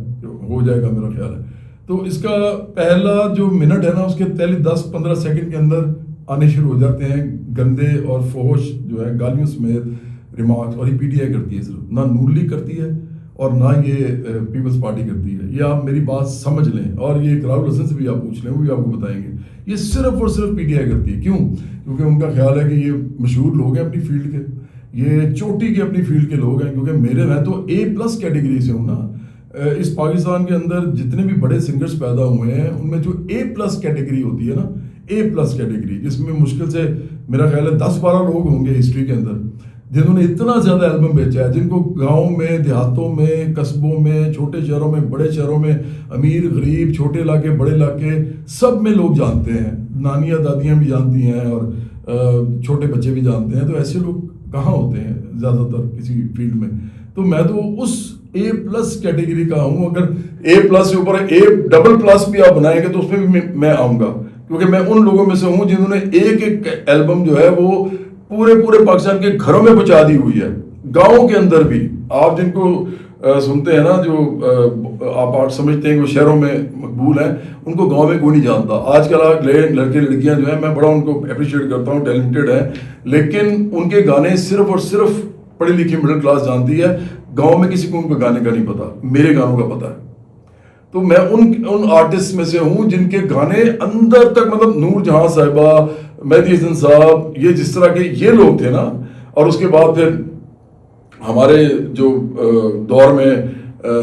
ہو جائے گا میرا خیال ہے، تو اس کا پہلا جو منٹ ہے نا، اس کے پہلے 10-15 سیکنڈ کے اندر آنے شروع ہو جاتے ہیں گندے اور فحش جو ہے گالیوں سمیت ریمارکس. اور یہ پی ٹی آئی کرتی ہے، صرف نہ نون لیگ کرتی ہے اور نہ یہ پیپلز پارٹی کرتی ہے. یہ آپ میری بات سمجھ لیں، اور یہ اقرار الحسن سے بھی آپ پوچھ لیں، وہ بھی آپ کو بتائیں گے. یہ صرف اور صرف پی ٹی آئی کرتی ہے. کیوں؟ کیونکہ ان کا خیال ہے کہ یہ مشہور لوگ ہیں اپنی فیلڈ کے، یہ چوٹی کے اپنی فیلڈ کے لوگ ہیں. کیونکہ میں تو A+ کیٹیگری سے ہوں نا. اس پاکستان کے اندر جتنے بھی بڑے سنگرز پیدا ہوئے ہیں، ان میں جو A+ کیٹیگری ہوتی ہے نا، A+ کیٹیگری، جس میں مشکل سے میرا خیال ہے 10-12 لوگ ہوں گے ہسٹری کے اندر جنہوں نے اتنا زیادہ البم بیچا ہے، جن کو گاؤں میں، دیہاتوں میں، قصبوں میں، چھوٹے شہروں میں، بڑے شہروں میں، امیر غریب، چھوٹے علاقے بڑے علاقے، سب میں لوگ جانتے ہیں. نانیاں دادیاں بھی جانتی ہیں اور چھوٹے بچے بھی جانتے ہیں. تو ایسے لوگ کہاں ہوتے ہیں زیادہ تر کسی فیلڈ میں. تو میں تو اس A+ کیٹیگری کا ہوں. اگر A+ سے اوپر A++ بھی آپ بنائیں گے تو اس میں بھی میں آؤں گا. کیونکہ میں ان لوگوں میں سے ہوں جنہوں نے ایک ایک البم جو ہے وہ پورے پاکستان کے گھروں میں پہنچا دی ہوئی ہے، گاؤں کے اندر بھی. آپ جن کو سنتے ہیں نا، جو آپ سمجھتے ہیں کہ وہ شہروں میں مقبول ہیں، ان کو گاؤں میں کوئی نہیں جانتا. آج کل لڑکے لڑکیاں جو ہیں، میں بڑا ان کو اپریشیٹ کرتا ہوں، ٹیلنٹڈ ہیں، لیکن ان کے گانے صرف اور صرف پڑھی لکھی مڈل کلاس جانتی ہے. گاؤں میں کسی کو ان کے گانے کا نہیں پتا، میرے گانوں کا پتا ہے. تو میں ان آرٹسٹ میں سے ہوں جن کے گانے اندر تک، مطلب نور جہاں صاحبہ، مہدی حسن صاحب، یہ جس طرح کے یہ لوگ تھے نا. اور اس کے بعد پھر ہمارے جو دور میں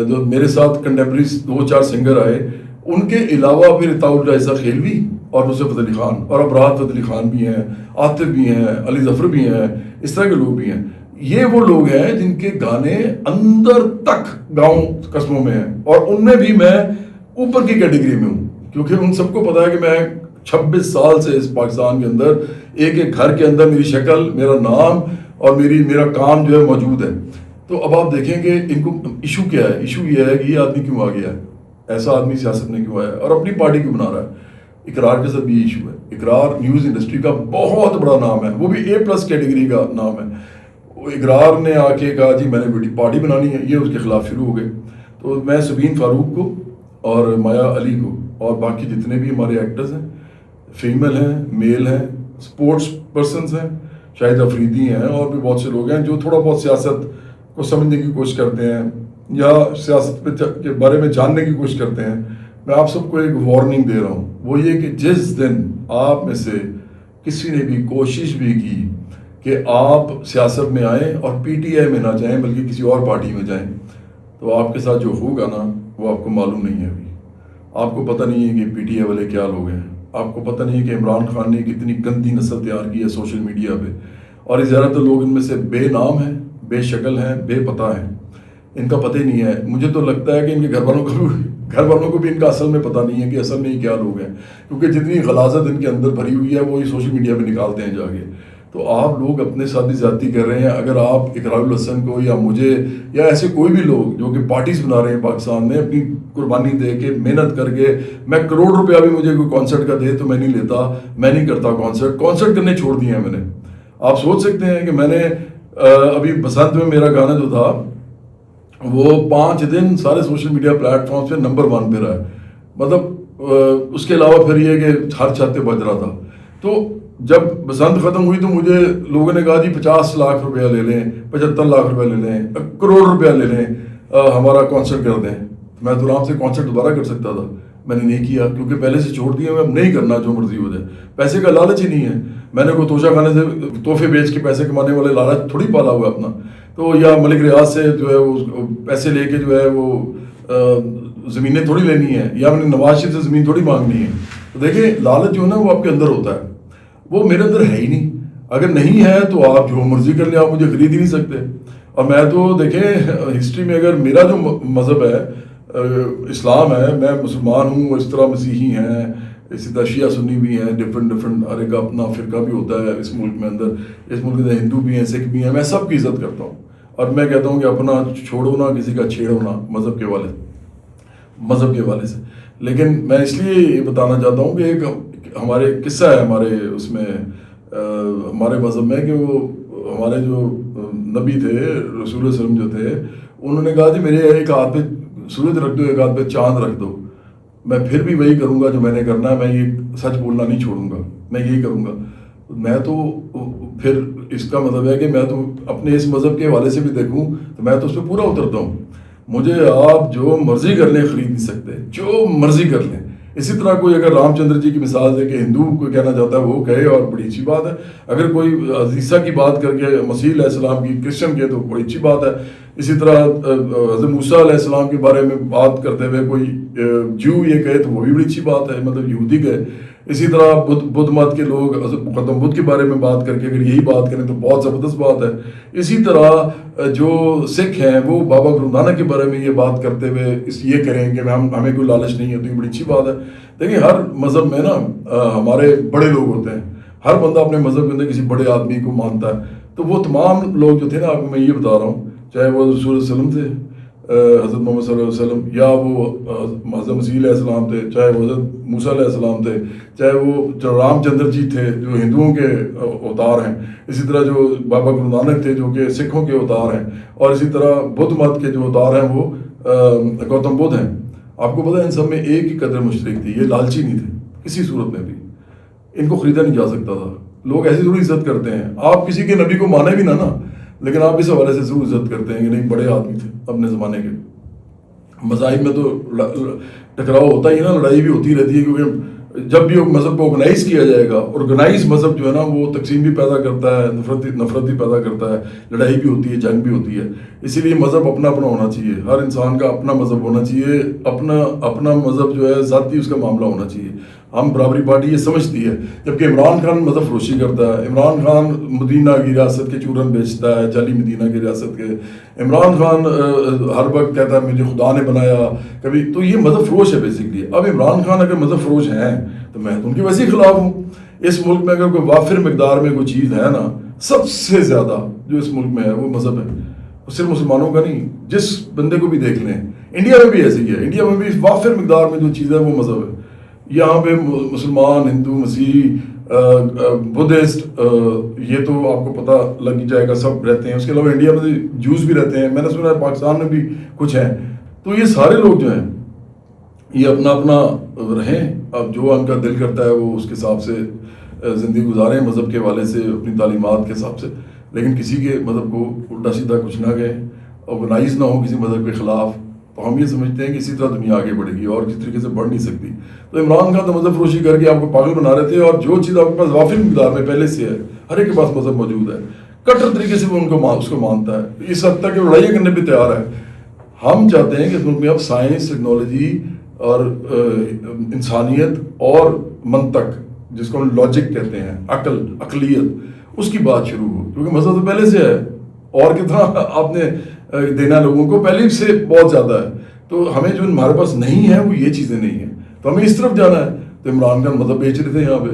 جو میرے ساتھ کنٹمپریز 2-4 سنگر آئے، ان کے علاوہ پھر عطاء اللہ عیسیٰ خیلوی اور نصرت فتح علی خان اور ابراہت فتح علی خان بھی ہیں، عاطف بھی ہیں، علی ظفر بھی ہیں، اس طرح کے لوگ بھی ہیں. یہ وہ لوگ ہیں جن کے گانے اندر تک گاؤں قصبوں میں ہیں، اور ان میں بھی میں اوپر کی کیٹیگری میں ہوں، کیونکہ ان سب کو پتا ہے کہ میں 26 سال سے اس پاکستان کے اندر ایک ایک گھر کے اندر میری شکل، میرا نام اور میرا کام جو ہے موجود ہے. تو اب آپ دیکھیں کہ ان کو ایشو کیا ہے. ایشو یہ ہے کہ یہ آدمی کیوں آ گیا ہے، ایسا آدمی سیاست میں کیوں آیا ہے اور اپنی پارٹی کیوں بنا رہا ہے. اقرار کے ساتھ بھی ایشو ہے. اقرار نیوز انڈسٹری کا بہت بڑا نام ہے، وہ بھی A+ کیٹیگری کا نام ہے. اقرار نے آ کے کہا جی میں نے پارٹی بنانی ہے، یہ اس کے خلاف شروع ہو گئے. تو میں سبین فاروق کو اور مایا علی کو اور باقی جتنے بھی ہمارے ایکٹرز ہیں، فیمیل ہیں، میل ہیں، سپورٹس پرسنز ہیں، شاہد افریدی ہیں، اور بھی بہت سے لوگ ہیں جو تھوڑا بہت سیاست کو سمجھنے کی کوشش کرتے ہیں یا سیاست کے بارے میں جاننے کی کوشش کرتے ہیں. میں آپ سب کو ایک وارننگ دے رہا ہوں، وہ یہ کہ جس دن آپ میں سے کسی نے بھی کوشش بھی کی کہ آپ سیاست میں آئیں اور PTI میں نہ جائیں بلکہ کسی اور پارٹی میں جائیں، تو آپ کے ساتھ جو ہوگا نا وہ آپ کو معلوم نہیں ہے. ابھی آپ کو پتہ نہیں ہے کہ PTI والے کیا لوگ ہیں، آپ کو پتہ نہیں ہے کہ عمران خان نے کتنی گندی نسل تیار کی ہے سوشل میڈیا پہ، اور زیادہ تر لوگ ان میں سے بے نام ہیں، بے شکل ہیں، بے پتہ ہیں، ان کا پتہ ہی نہیں ہے. مجھے تو لگتا ہے کہ ان کے گھر والوں کو بھی ان کا اصل میں پتہ نہیں ہے کہ اصل میں یہ کیا لوگ ہیں، کیونکہ جتنی غلاظت ان کے اندر بھری ہوئی ہے وہ یہ سوشل میڈیا پہ نکالتے ہیں جا کے. تو آپ لوگ اپنے ساتھ بھی زیادتی کر رہے ہیں. اگر آپ اقرار الحسن کو یا مجھے یا ایسے کوئی بھی لوگ جو کہ پارٹیز بنا رہے ہیں پاکستان میں، اپنی قربانی دے کے محنت کر کے، میں کروڑ روپیہ بھی مجھے کوئی کانسرٹ کا دے تو میں نہیں لیتا، میں نہیں کرتا کانسرٹ کرنے چھوڑ دیے ہیں میں نے. آپ سوچ سکتے ہیں کہ میں نے ابھی بسنت میں میرا گانا جو تھا وہ 5 دن سارے سوشل میڈیا پلیٹ فارمز پہ نمبر 1 پہ رہا ہے. مطلب اس کے علاوہ پھر یہ کہ ہر چھت پہ بج رہا تھا. تو جب بسنت ختم ہوئی تو مجھے لوگوں نے کہا جی 50 لاکھ روپیہ لے لیں، 75 لاکھ روپیہ لے لیں، کروڑ روپیہ لے لیں، ہمارا کانسرٹ کر دیں. میں تو آرام سے کانسرٹ دوبارہ کر سکتا تھا، میں نے نہیں کیا کیونکہ پہلے سے چھوڑ دیا. میں نہیں کرنا، جو مرضی ہو جائے. پیسے کا لالچ ہی نہیں ہے. میں نے کوئی توشہ خانے سے تحفے بیچ کے پیسے کمانے والے لالچ تھوڑی پالا ہوا اپنا. تو یا ملک ریاض سے جو ہے وہ پیسے لے کے جو ہے وہ زمینیں تھوڑی لینی ہیں، یا اپنے نواز شریف سے زمین تھوڑی مانگنی ہے. تو دیکھیں لالچ جو ہے نا وہ آپ کے اندر ہوتا ہے، وہ میرے اندر ہے ہی نہیں. اگر نہیں ہے تو آپ جو مرضی کر لیں، آپ مجھے خرید ہی نہیں سکتے. اور میں تو دیکھیں ہسٹری میں اگر میرا جو مذہب ہے اسلام ہے، میں مسلمان ہوں، اس طرح مسیحی ہیں، اسی طرح شیعہ سنی بھی ہیں، ڈفرینٹ ہر ایک کا اپنا فرقہ بھی ہوتا ہے اس ملک میں اندر. اس ملک میں ہندو بھی ہیں، سکھ بھی ہیں، میں سب کی عزت کرتا ہوں. اور میں کہتا ہوں کہ اپنا چھوڑو نہ کسی کا چھیڑو نہ مذہب کے حوالے سے. لیکن میں اس لیے یہ بتانا چاہتا ہوں کہ ایک ہمارے قصہ ہے ہمارے اس میں ہمارے مذہب میں کہ وہ ہمارے جو نبی تھے، رسول اللہ علیہ وسلم جو تھے، انہوں نے کہا جی میرے ایک ہاتھ پہ سورج رکھ دو، ایک ہاتھ پہ چاند رکھ دو، میں پھر بھی وہی کروں گا جو میں نے کرنا ہے. میں یہ سچ بولنا نہیں چھوڑوں گا، میں یہی کروں گا. میں تو پھر اس کا مطلب ہے کہ میں تو اپنے اس مذہب کے حوالے سے بھی دیکھوں تو میں تو اس پہ پورا اترتا ہوں. مجھے آپ جو مرضی کر لیں خرید نہیں سکتے، جو مرضی کر لیں. اسی طرح کوئی اگر رام چندر جی کی مثال دے کہ ہندو کو کہنا چاہتا ہے وہ کہے اور بڑی اچھی بات ہے. اگر کوئی عیسیٰ کی بات کر کے، مسیح علیہ السلام کی، کرسچن کے، تو بڑی اچھی بات ہے. اسی طرح حضرت موسیٰ علیہ السلام کے بارے میں بات کرتے ہوئے کوئی جو یہ کہے تو وہ بھی بڑی اچھی بات ہے، مطلب یہودی کہے. اسی طرح بدھ مت کے لوگ مقدم بدھ کے بارے میں بات کر کے اگر یہی بات کریں تو بہت زبردست بات ہے. اسی طرح جو سکھ ہیں وہ بابا گرو نانک کے بارے میں یہ بات کرتے ہوئے یہ کریں کہ ہمیں کوئی لالچ نہیں ہے، تو یہ بڑی اچھی بات ہے. دیکھیں ہر مذہب میں نا ہمارے بڑے لوگ ہوتے ہیں، ہر بندہ اپنے مذہب کے اندر کسی بڑے آدمی کو مانتا ہے. تو وہ تمام لوگ جو تھے نا، آپ کو میں یہ بتا رہا ہوں، چاہے وہ رسول اللہ علیہ وسلم تھے، حضرت محمد صلی اللہ علیہ وسلم، یا وہ حضرت مسیح علیہ السلام تھے، چاہے وہ حضرت موسیٰ علیہ السلام تھے، چاہے وہ جو رام چندر جی تھے جو ہندوؤں کے اوتار ہیں، اسی طرح جو بابا گرو نانک تھے جو کہ سکھوں کے اوتار ہیں، اور اسی طرح بدھ مت کے جو اوتار ہیں وہ گوتم بدھ ہیں. آپ کو پتہ ہے ان سب میں ایک ہی قدر مشترک تھی، یہ لالچی نہیں تھے کسی صورت میں بھی. ان کو خریدا نہیں جا سکتا تھا. لوگ ایسی ضرور عزت کرتے ہیں، آپ کسی کے نبی کو مانے بھی نہ نا، لیکن آپ اس حوالے سے ضرور عزت کرتے ہیں کہ نہیں بڑے آدمی تھے اپنے زمانے کے. مذاہب میں تو ٹکراؤ ہوتا ہی نا، لڑائی بھی ہوتی رہتی ہے، کیونکہ جب بھی مذہب کو آرگنائز کیا جائے گا، آرگنائز مذہب جو ہے نا وہ تقسیم بھی پیدا کرتا ہے، نفرت بھی پیدا کرتا ہے، لڑائی بھی ہوتی ہے، جنگ بھی ہوتی ہے. اسی لیے مذہب اپنا اپنا ہونا چاہیے، ہر انسان کا اپنا مذہب ہونا چاہیے، اپنا مذہب جو ہے ذاتی اس کا معاملہ ہونا چاہیے. ہم برابری پارٹی یہ سمجھتی ہے، جبکہ عمران خان مذہب فروشی کرتا ہے. عمران خان مدینہ کی ریاست کے چورن بیچتا ہے، جعلی مدینہ کی ریاست کے. عمران خان ہر وقت کہتا ہے مجھے خدا نے بنایا کبھی، تو یہ مذہب فروش ہے بیسکلی. اب عمران خان اگر مذہب فروش ہیں تو میں تو ان کے ویسے ہی خلاف ہوں. اس ملک میں اگر کوئی وافر مقدار میں کوئی چیز ہے نا، سب سے زیادہ جو اس ملک میں ہے وہ مذہب ہے. صرف مسلمانوں کا نہیں، جس بندے کو بھی دیکھ لیں. انڈیا میں بھی ایسے ہی ہے، انڈیا میں بھی وافر مقدار میں جو چیز ہے وہ مذہب ہے. یہاں پہ مسلمان، ہندو، مسیح، بدھسٹ، یہ تو آپ کو پتہ لگ جائے گا، سب رہتے ہیں. اس کے علاوہ انڈیا میں جوز بھی رہتے ہیں، میں نے سنا ہے پاکستان میں بھی کچھ ہیں. تو یہ سارے لوگ جو ہیں یہ اپنا اپنا رہیں، اب جو ان کا دل کرتا ہے وہ اس کے حساب سے زندگی گزاریں، مذہب کے حوالے سے اپنی تعلیمات کے حساب سے، لیکن کسی کے مذہب کو الٹا سیدھا کچھ نہ کہیں، آرگنائز نہ ہو کسی مذہب کے خلاف. تو ہم یہ سمجھتے ہیں کہ اسی طرح دنیا آگے بڑھے گی، اور کس طریقے سے بڑھ نہیں سکتی. تو عمران خان تو مذہب فروشی کر کے آپ کو پاگل بنا رہے تھے، اور جو چیز آپ کے پاس وافر مقدار میں پہلے سے ہے، ہر ایک کے پاس مذہب موجود ہے، کٹر طریقے سے وہ اس کو مانتا ہے، اس حد تک کہ لڑائی کرنے بھی تیار ہے. ہم چاہتے ہیں کہ اس ملک میں اب سائنس، ٹیکنالوجی اور انسانیت اور منطق، جس کو ہم لاجک کہتے ہیں، عقلیت، اس کی بات شروع ہو، کیونکہ مذہب تو پہلے سے ہے، اور کتنا آپ نے دینا لوگوں کو پہلے سے بہت زیادہ ہے. تو ہمیں جو ہمارے پاس نہیں ہے وہ یہ چیزیں نہیں ہیں، تو ہمیں اس طرف جانا ہے. تو عمران خان مذہب بیچ رہے تھے یہاں پہ.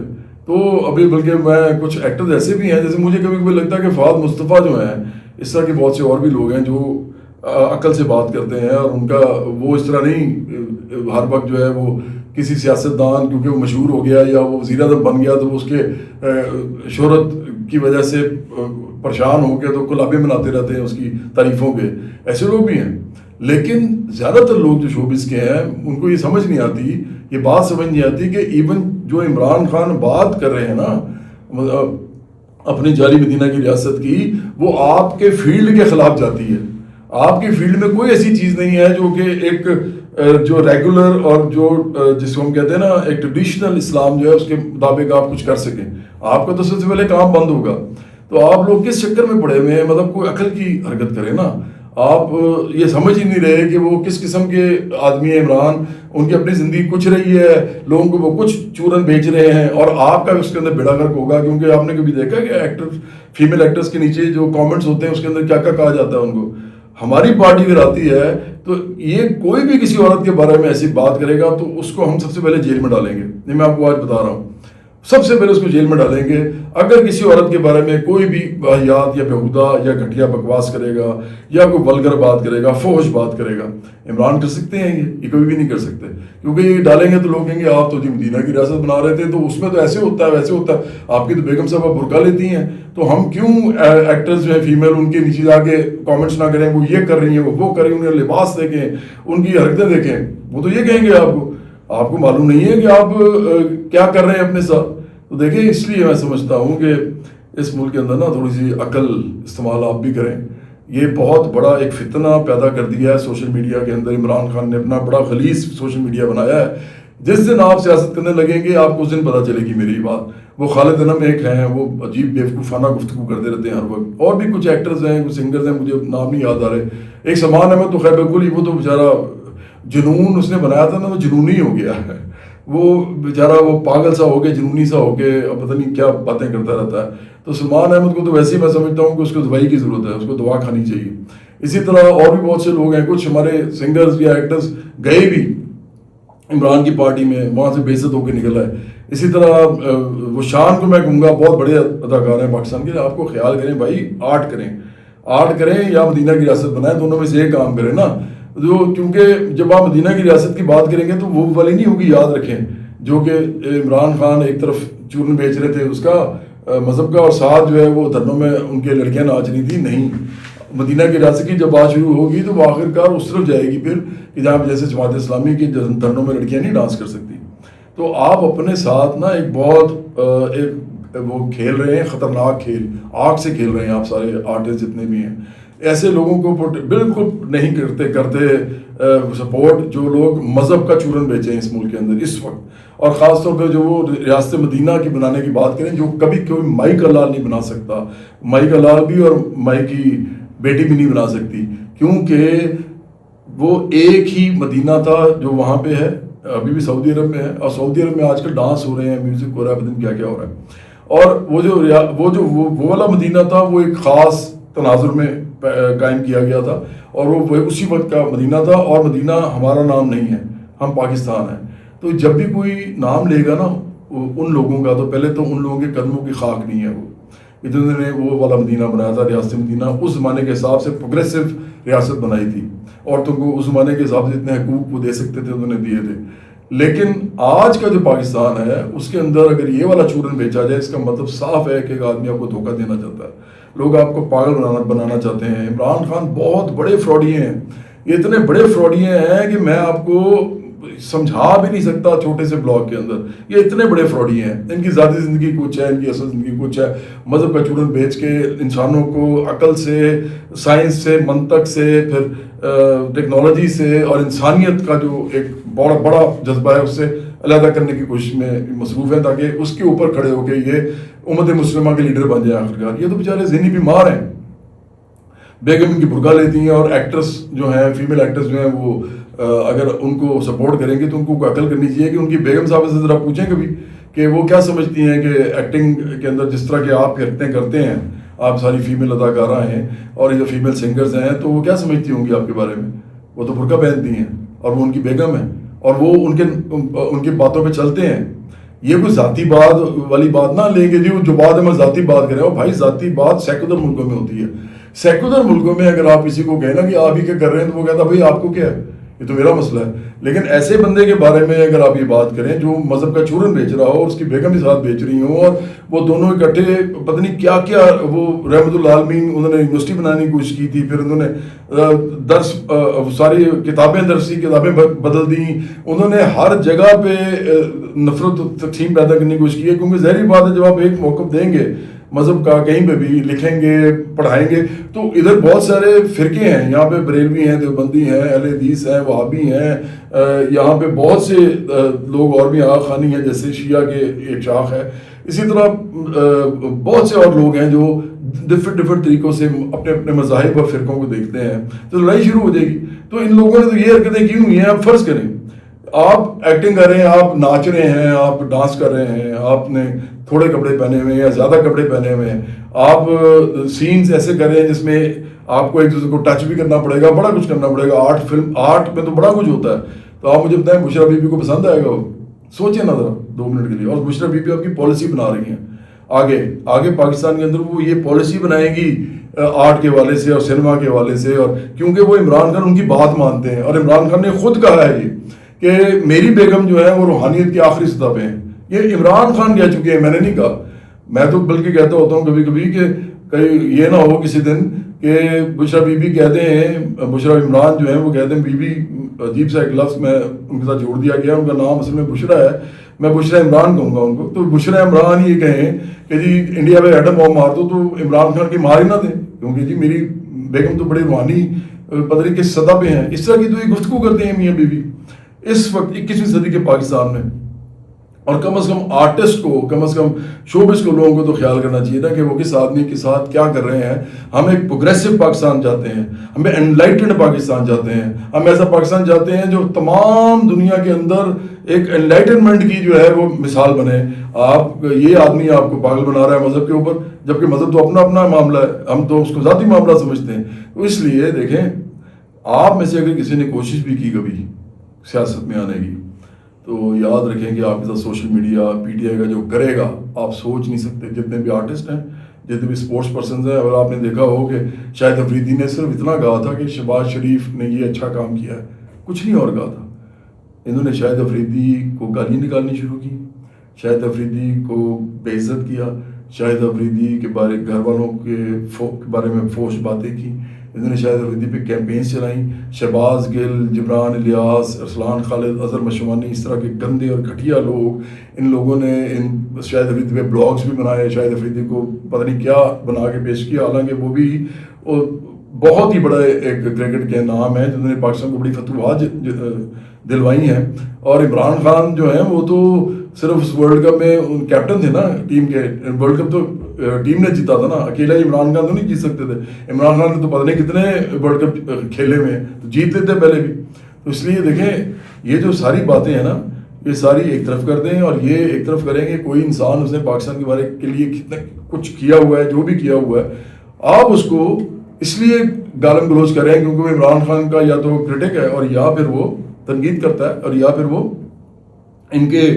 تو ابھی بلکہ میں کچھ ایکٹرز ایسے بھی ہیں، جیسے مجھے کبھی کبھی لگتا ہے کہ فہد مصطفیٰ جو ہیں، اس طرح کے بہت سے اور بھی لوگ ہیں جو عقل سے بات کرتے ہیں، اور ان کا وہ اس طرح نہیں ہر وقت جو ہے وہ کسی سیاستدان کیونکہ وہ مشہور ہو گیا یا وہ وزیر اعظم بن گیا تو وہ اس کے شہرت کی وجہ سے پریشان ہو کے تو کلابے مناتے رہتے ہیں اس کی تعریفوں کے. ایسے لوگ بھی ہیں، لیکن زیادہ تر لوگ جو شوبز کے ہیں ان کو یہ سمجھ نہیں آتی، یہ بات سمجھ نہیں آتی کہ ایون جو عمران خان بات کر رہے ہیں نا اپنی جعلی مدینہ کی ریاست کی، وہ آپ کے فیلڈ کے خلاف جاتی ہے. آپ کی فیلڈ میں کوئی ایسی چیز نہیں ہے جو کہ ایک جو ریگولر اور جو جس کو ہم کہتے ہیں نا ایک ٹریڈیشنل اسلام جو ہے اس کے مطابق آپ کچھ کر سکیں. آپ کا تو سب سے پہلے کام بند ہوگا. تو آپ لوگ کس چکر میں پڑے ہوئے ہیں؟ مطلب کوئی عقل کی حرکت کریں نا. آپ یہ سمجھ ہی نہیں رہے کہ وہ کس قسم کے آدمی ہیں عمران. ان کی اپنی زندگی کچھ رہی ہے، لوگوں کو وہ کچھ چورن بیچ رہے ہیں، اور آپ کا اس کے اندر بیڑا غرق ہوگا. کیونکہ آپ نے کبھی دیکھا کہ ایکٹر فیمیل ایکٹرس کے نیچے جو کامنٹس ہوتے ہیں اس کے اندر کیا کیا کہا جاتا ہے ان کو. ہماری پارٹی اگر آتی ہے تو یہ کوئی بھی کسی عورت کے بارے میں ایسی بات کرے گا تو اس کو ہم سب سے پہلے جیل میں ڈالیں گے. یہ میں آپ کو آج بتا رہا ہوں، سب سے پہلے اس کو جیل میں ڈالیں گے. اگر کسی عورت کے بارے میں کوئی بھی واہیات یا بیہودہ یا گھٹیا بکواس کرے گا یا کوئی ولگر بات کرے گا، فحش بات کرے گا، عمران کر سکتے ہیں یہ کبھی بھی نہیں کر سکتے. کیونکہ یہ ڈالیں گے تو لوگ کہیں گے آپ تو جی مدینہ کی ریاست بنا رہے تھے، تو اس میں تو ایسے ہوتا ہے ویسے ہوتا ہے. آپ کی تو بیگم صاحبہ برقع لیتی ہیں، تو ہم کیوں ایکٹرز جو ہیں فیمیل ان کے نیچے جا کے کامنٹس نہ کریں وہ یہ کر رہی ہیں وہ کر رہی ہیں. انہیں لباس دیکھیں، ان کی حرکتیں دیکھیں، وہ تو یہ کہیں گے آپ کو معلوم نہیں ہے کہ آپ کیا کر رہے ہیں اپنے ساتھ. تو دیکھیں اس لیے میں سمجھتا ہوں کہ اس ملک کے اندر نا تھوڑی سی عقل استعمال آپ بھی کریں. یہ بہت بڑا ایک فتنہ پیدا کر دیا ہے سوشل میڈیا کے اندر. عمران خان نے اپنا بڑا غلیظ سوشل میڈیا بنایا ہے. جس دن آپ سیاست کرنے لگیں گے آپ کو اس دن پتہ چلے گی میری بات. وہ خالد انم ایک ہیں، وہ عجیب بیوقوفانہ گفتگو کرتے رہتے ہیں ہر وقت. اور بھی کچھ ایکٹرز ہیں، کچھ سنگرز ہیں، مجھے نام نہیں یاد آ رہے. ایک سمان احمد تو خیر بالکل ہی وہ تو بیچارہ جنون اس نے بنایا تھا نا، وہ جنونی ہو گیا ہے. وہ بیچارہ وہ پاگل سا ہو کے جنونی سا ہو کے پتہ نہیں کیا باتیں کرتا رہتا ہے. تو سلمان احمد کو تو ویسے ہی میں سمجھتا ہوں کہ اس کو دوائی کی ضرورت ہے، اس کو دوا کھانی چاہیے. اسی طرح اور بھی بہت سے لوگ ہیں، کچھ ہمارے سنگرز یا ایکٹرز گئے بھی عمران کی پارٹی میں، وہاں سے بے عزت ہو کے نکلا ہے. اسی طرح وہ شان کو میں کہوں گا بہت بڑے اداکار ہیں پاکستان کے. آپ کو خیال کریں بھائی، آرٹ کریں یا مدینہ کی ریاست بنائیں، دونوں میں سے ایک کام کریں نا. جو کیونکہ جب آپ مدینہ کی ریاست کی بات کریں گے تو وہ والی نہیں ہوگی، یاد رکھیں، جو کہ عمران خان ایک طرف چورن بیچ رہے تھے اس کا مذہب کا، اور ساتھ جو ہے وہ دھرنوں میں ان کے لڑکیاں ناچ رہی تھی. نہیں، مدینہ کی ریاست کی جب بات شروع ہوگی تو وہ آخرکار اس طرف جائے گی پھر کہ جہاں جیسے جماعت اسلامی کی دھرنوں میں لڑکیاں نہیں ڈانس کر سکتی. تو آپ اپنے ساتھ نا ایک بہت وہ کھیل رہے ہیں، خطرناک کھیل، آگ سے کھیل رہے ہیں آپ سارے آرٹسٹ جتنے بھی ہیں. ایسے لوگوں کو بالکل نہیں کرتے سپورٹ جو لوگ مذہب کا چورن بیچے ہیں اس ملک کے اندر اس وقت، اور خاص طور پہ جو وہ ریاست مدینہ کی بنانے کی بات کریں، جو کبھی کوئی مائی کا لال نہیں بنا سکتا. مائی کا لال بھی اور مائی کی بیٹی بھی نہیں بنا سکتی، کیونکہ وہ ایک ہی مدینہ تھا جو وہاں پہ ہے، ابھی بھی سعودی عرب میں ہے، اور سعودی عرب میں آج کل ڈانس ہو رہے ہیں، میوزک ہو رہا ہے، پتہ نہیں کیا کیا ہو رہا ہے. اور وہ والا مدینہ تھا، وہ ایک خاص تناظر میں قائم کیا گیا تھا، اور وہ اسی وقت کا مدینہ تھا. اور مدینہ ہمارا نام نہیں ہے، ہم پاکستان ہیں. تو جب بھی کوئی نام لے گا نا ان لوگوں کا، تو پہلے تو ان لوگوں کے قدموں کی خاک نہیں ہے وہ، جنہوں نے وہ والا مدینہ بنایا تھا، ریاست مدینہ. اس زمانے کے حساب سے پروگریسو ریاست بنائی تھی، عورتوں کو اس زمانے کے حساب سے جتنے حقوق وہ دے سکتے تھے انہوں نے دیے تھے. لیکن آج کا جو پاکستان ہے اس کے اندر اگر یہ والا چورن بیچا جائے، اس کا مطلب صاف ہے کہ ایک آدمی آپ کو دھوکہ دینا چاہتا ہے، لوگ آپ کو پاگل بنانا چاہتے ہیں. عمران خان بہت بڑے فراڈیے ہیں، یہ اتنے بڑے فراڈیے ہیں کہ میں آپ کو سمجھا بھی نہیں سکتا چھوٹے سے بلاگ کے اندر. یہ اتنے بڑے فراڈی ہیں، ان کی ذاتی زندگی کچھ ہے، ان کی اصل زندگی کچھ ہے. مذہب کا چورن بیچ کے انسانوں کو عقل سے، سائنس سے، منطق سے، پھر ٹیکنالوجی سے، اور انسانیت کا جو ایک بڑا جذبہ ہے اس سے علیحدہ کرنے کی کوشش میں مصروف ہیں، تاکہ اس کے اوپر کھڑے ہو کے یہ امت مسلمہ کے لیڈر بن جائیں آخرکار. یہ تو بیچارے ذہنی بیمار ہیں. بیگم ان کی برقع لیتی ہیں، اور ایکٹرس جو ہیں، فیمیل ایکٹرس جو ہیں، وہ اگر ان کو سپورٹ کریں گے تو ان کو عقل کرنی چاہیے کہ ان کی بیگم صاحب سے ذرا پوچھیں کبھی کہ وہ کیا سمجھتی ہیں کہ ایکٹنگ کے اندر جس طرح کے آپ حرکتیں کرتے ہیں، آپ ساری فیمیل اداکارہ ہیں اور یہ فیمیل سنگرز ہیں، تو وہ کیا سمجھتی ہوں گی آپ کے بارے میں. وہ تو برقع پہنتی ہیں اور وہ ان کی بیگم ہیں، اور وہ ان کی باتوں پہ چلتے ہیں. یہ کوئی ذاتی بات والی بات نہ لیں گے جی، جو بات ہے میں ذاتی بات کریں. اور بھائی ذاتی بات سیکولر ملکوں میں ہوتی ہے. سیکولر ملکوں میں اگر آپ کسی کو کہیں نا کہ آپ ہی کیا کر رہے ہیں، تو وہ کہتا بھائی آپ کو کیا ہے، یہ تو میرا مسئلہ ہے. لیکن ایسے بندے کے بارے میں اگر آپ یہ بات کریں جو مذہب کا چورن بیچ رہا ہو اور اس کی بیگم بھی ساتھ بیچ رہی ہوں، اور وہ دونوں اکٹھے پتہ نہیں کیا کیا، وہ رحمت اللہ عالمین انہوں نے یونیورسٹی بنانے کی کوشش کی تھی، پھر انہوں نے درس ساری کتابیں درسی کتابیں بدل دیں، انہوں نے ہر جگہ پہ نفرت تقسیم پیدا کرنے کی کوشش کی ہے. کیونکہ ظاہری بات ہے جب آپ ایک موقف دیں گے مذہب کا، کہیں پہ بھی لکھیں گے، پڑھائیں گے، تو ادھر بہت سارے فرقے ہیں. یہاں پہ بریلوی ہیں، دیوبندی ہیں، اہل حدیث ہیں، وہابی ہیں، یہاں پہ بہت سے لوگ اور بھی آغا خانی ہیں جیسے شیعہ کے ایک شاخ ہے. اسی طرح بہت سے اور لوگ ہیں جو ڈفرینٹ طریقوں سے اپنے اپنے مذاہب اور فرقوں کو دیکھتے ہیں. تو لڑائی شروع ہو جائے گی. تو ان لوگوں نے تو یہ حرکتیں کی ہوئی ہیں. آپ فرض کریں آپ ایکٹنگ کر رہے ہیں، آپ ناچ رہے ہیں، آپ ڈانس کر رہے ہیں، آپ نے تھوڑے کپڑے پہنے ہوئے ہیں یا زیادہ کپڑے پہنے ہوئے ہیں، آپ سینز ایسے کر رہے ہیں جس میں آپ کو ایک دوسرے کو ٹچ بھی کرنا پڑے گا، بڑا کچھ کرنا پڑے گا. آرٹ میں تو بڑا کچھ ہوتا ہے. تو آپ مجھے بتائیں بشریٰ بی بی کو پسند آئے گا؟ وہ سوچیں نا ذرا 2 منٹ کے لیے. اور بشریٰ بی بی آپ کی پالیسی بنا رہی ہیں آگے پاکستان کے اندر، وہ یہ پالیسی بنائے گی آرٹ کے حوالے سے اور سینما کے حوالے سے. اور کیونکہ وہ عمران خان ان کی بات مانتے ہیں، اور عمران خان نے خود کہا ہے یہ کہ میری بیگم جو ہے وہ روحانیت کی آخری سطح پہ ہیں. یہ عمران خان کہہ چکے ہیں، میں نے نہیں کہا. میں تو بلکہ کہتا ہوتا ہوں کبھی کبھی کہ کہیں یہ نہ ہو کسی دن کہ بشریٰ بی بی کہتے ہیں، بشریٰ عمران جو ہیں وہ کہتے ہیں بی بی، عجیب سا ایک لفظ میں ان کے ساتھ جوڑ دیا گیا، ان کا نام اصل میں بشریٰ ہے، میں بشریٰ عمران کہوں گا ان کو. تو بشریٰ عمران یہ کہیں کہ جی انڈیا پہ ایٹم بم مار دو تو عمران خان کی مار ہی نہ دیں، کیونکہ جی میری بیگم تو بڑی روحانی پتہ نہیں کس سطح پہ ہیں. اس طرح کی تو یہ گفتگو کرتے ہیں میاں بیوی اس وقت 21ویں صدی کے پاکستان میں. اور کم از کم آرٹسٹ کو، کم از کم شوبز کو، لوگوں کو تو خیال کرنا چاہیے نا کہ وہ کس آدمی کے ساتھ کیا کر رہے ہیں. ہم ایک پروگریسو پاکستان چاہتے ہیں، ہمیں انلائٹنڈ پاکستان چاہتے ہیں، ہم ایسا پاکستان چاہتے ہیں جو تمام دنیا کے اندر ایک انلائٹنمنٹ کی جو ہے وہ مثال بنے. یہ آدمی آپ کو پاگل بنا رہا ہے مذہب کے اوپر، جبکہ مذہب تو اپنا معاملہ ہے، ہم تو اس کو ذاتی معاملہ سمجھتے ہیں. تو اس لیے دیکھیں، آپ میں سے اگر کسی نے کوشش بھی کی کبھی سیاست میں آنے کی، تو یاد رکھیں کہ آپ کے ساتھ social media, P T I کا جو کرے گا آپ سوچ نہیں سکتے. جتنے بھی آرٹسٹ ہیں، جتنے بھی اسپورٹس پرسنز ہیں. اگر آپ نے دیکھا ہو کہ شاہد افریدی نے صرف اتنا کہا تھا کہ شہباز شریف نے یہ اچھا کام کیا ہے, کچھ نہیں اور کہا تھا. انہوں نے شاہد افریدی کو گالی نکالنی شروع کی, شاہد افریدی کو بے عزت کیا, شاہد افریدی کے بارے گھر والوں کے بارے میں فوش باتیں کی. انہوں نے شاہد افریدی پہ کیمپینس چلائیں. شہباز گل, جبران الیاس, ارسلان خالد, اظہر مشوانی, اس طرح کے گندے اور گھٹیا لوگ, ان لوگوں نے شاہد افریدی پہ بلاگز بھی بنائے. شاہد افریدی کو پتہ نہیں کیا بنا کے پیش کیا, حالانکہ وہ بھی بہت ہی بڑا ایک کرکٹ کے نام ہے جنہوں نے پاکستان کو بڑی فتوحات دلوائی ہیں. اور عمران خان جو ہیں وہ تو صرف اس ورلڈ کپ میں کیپٹن تھے نا ٹیم کے. ورلڈ کپ تو ٹیم نے جیتا تھا نا, اکیلا ہی عمران خان تو نہیں جیت سکتے تھے. عمران خان نے تو پتہ نہیں کتنے ورلڈ کپ کھیلے میں, تو جیت لیتے پہلے بھی. تو اس لیے دیکھیں یہ جو ساری باتیں ہیں نا, یہ ساری ایک طرف کر دیں اور یہ ایک طرف کریں کہ کوئی انسان اس نے پاکستان کے بارے کے لیے کتنا کچھ کیا ہوا ہے, جو بھی کیا ہوا ہے, آپ اس کو اس لیے گالم گلوچ کریں کیونکہ وہ عمران خان کا یا تو کرٹک ہے اور یا پھر وہ تنقید کرتا ہے, اور یا پھر وہ ان کے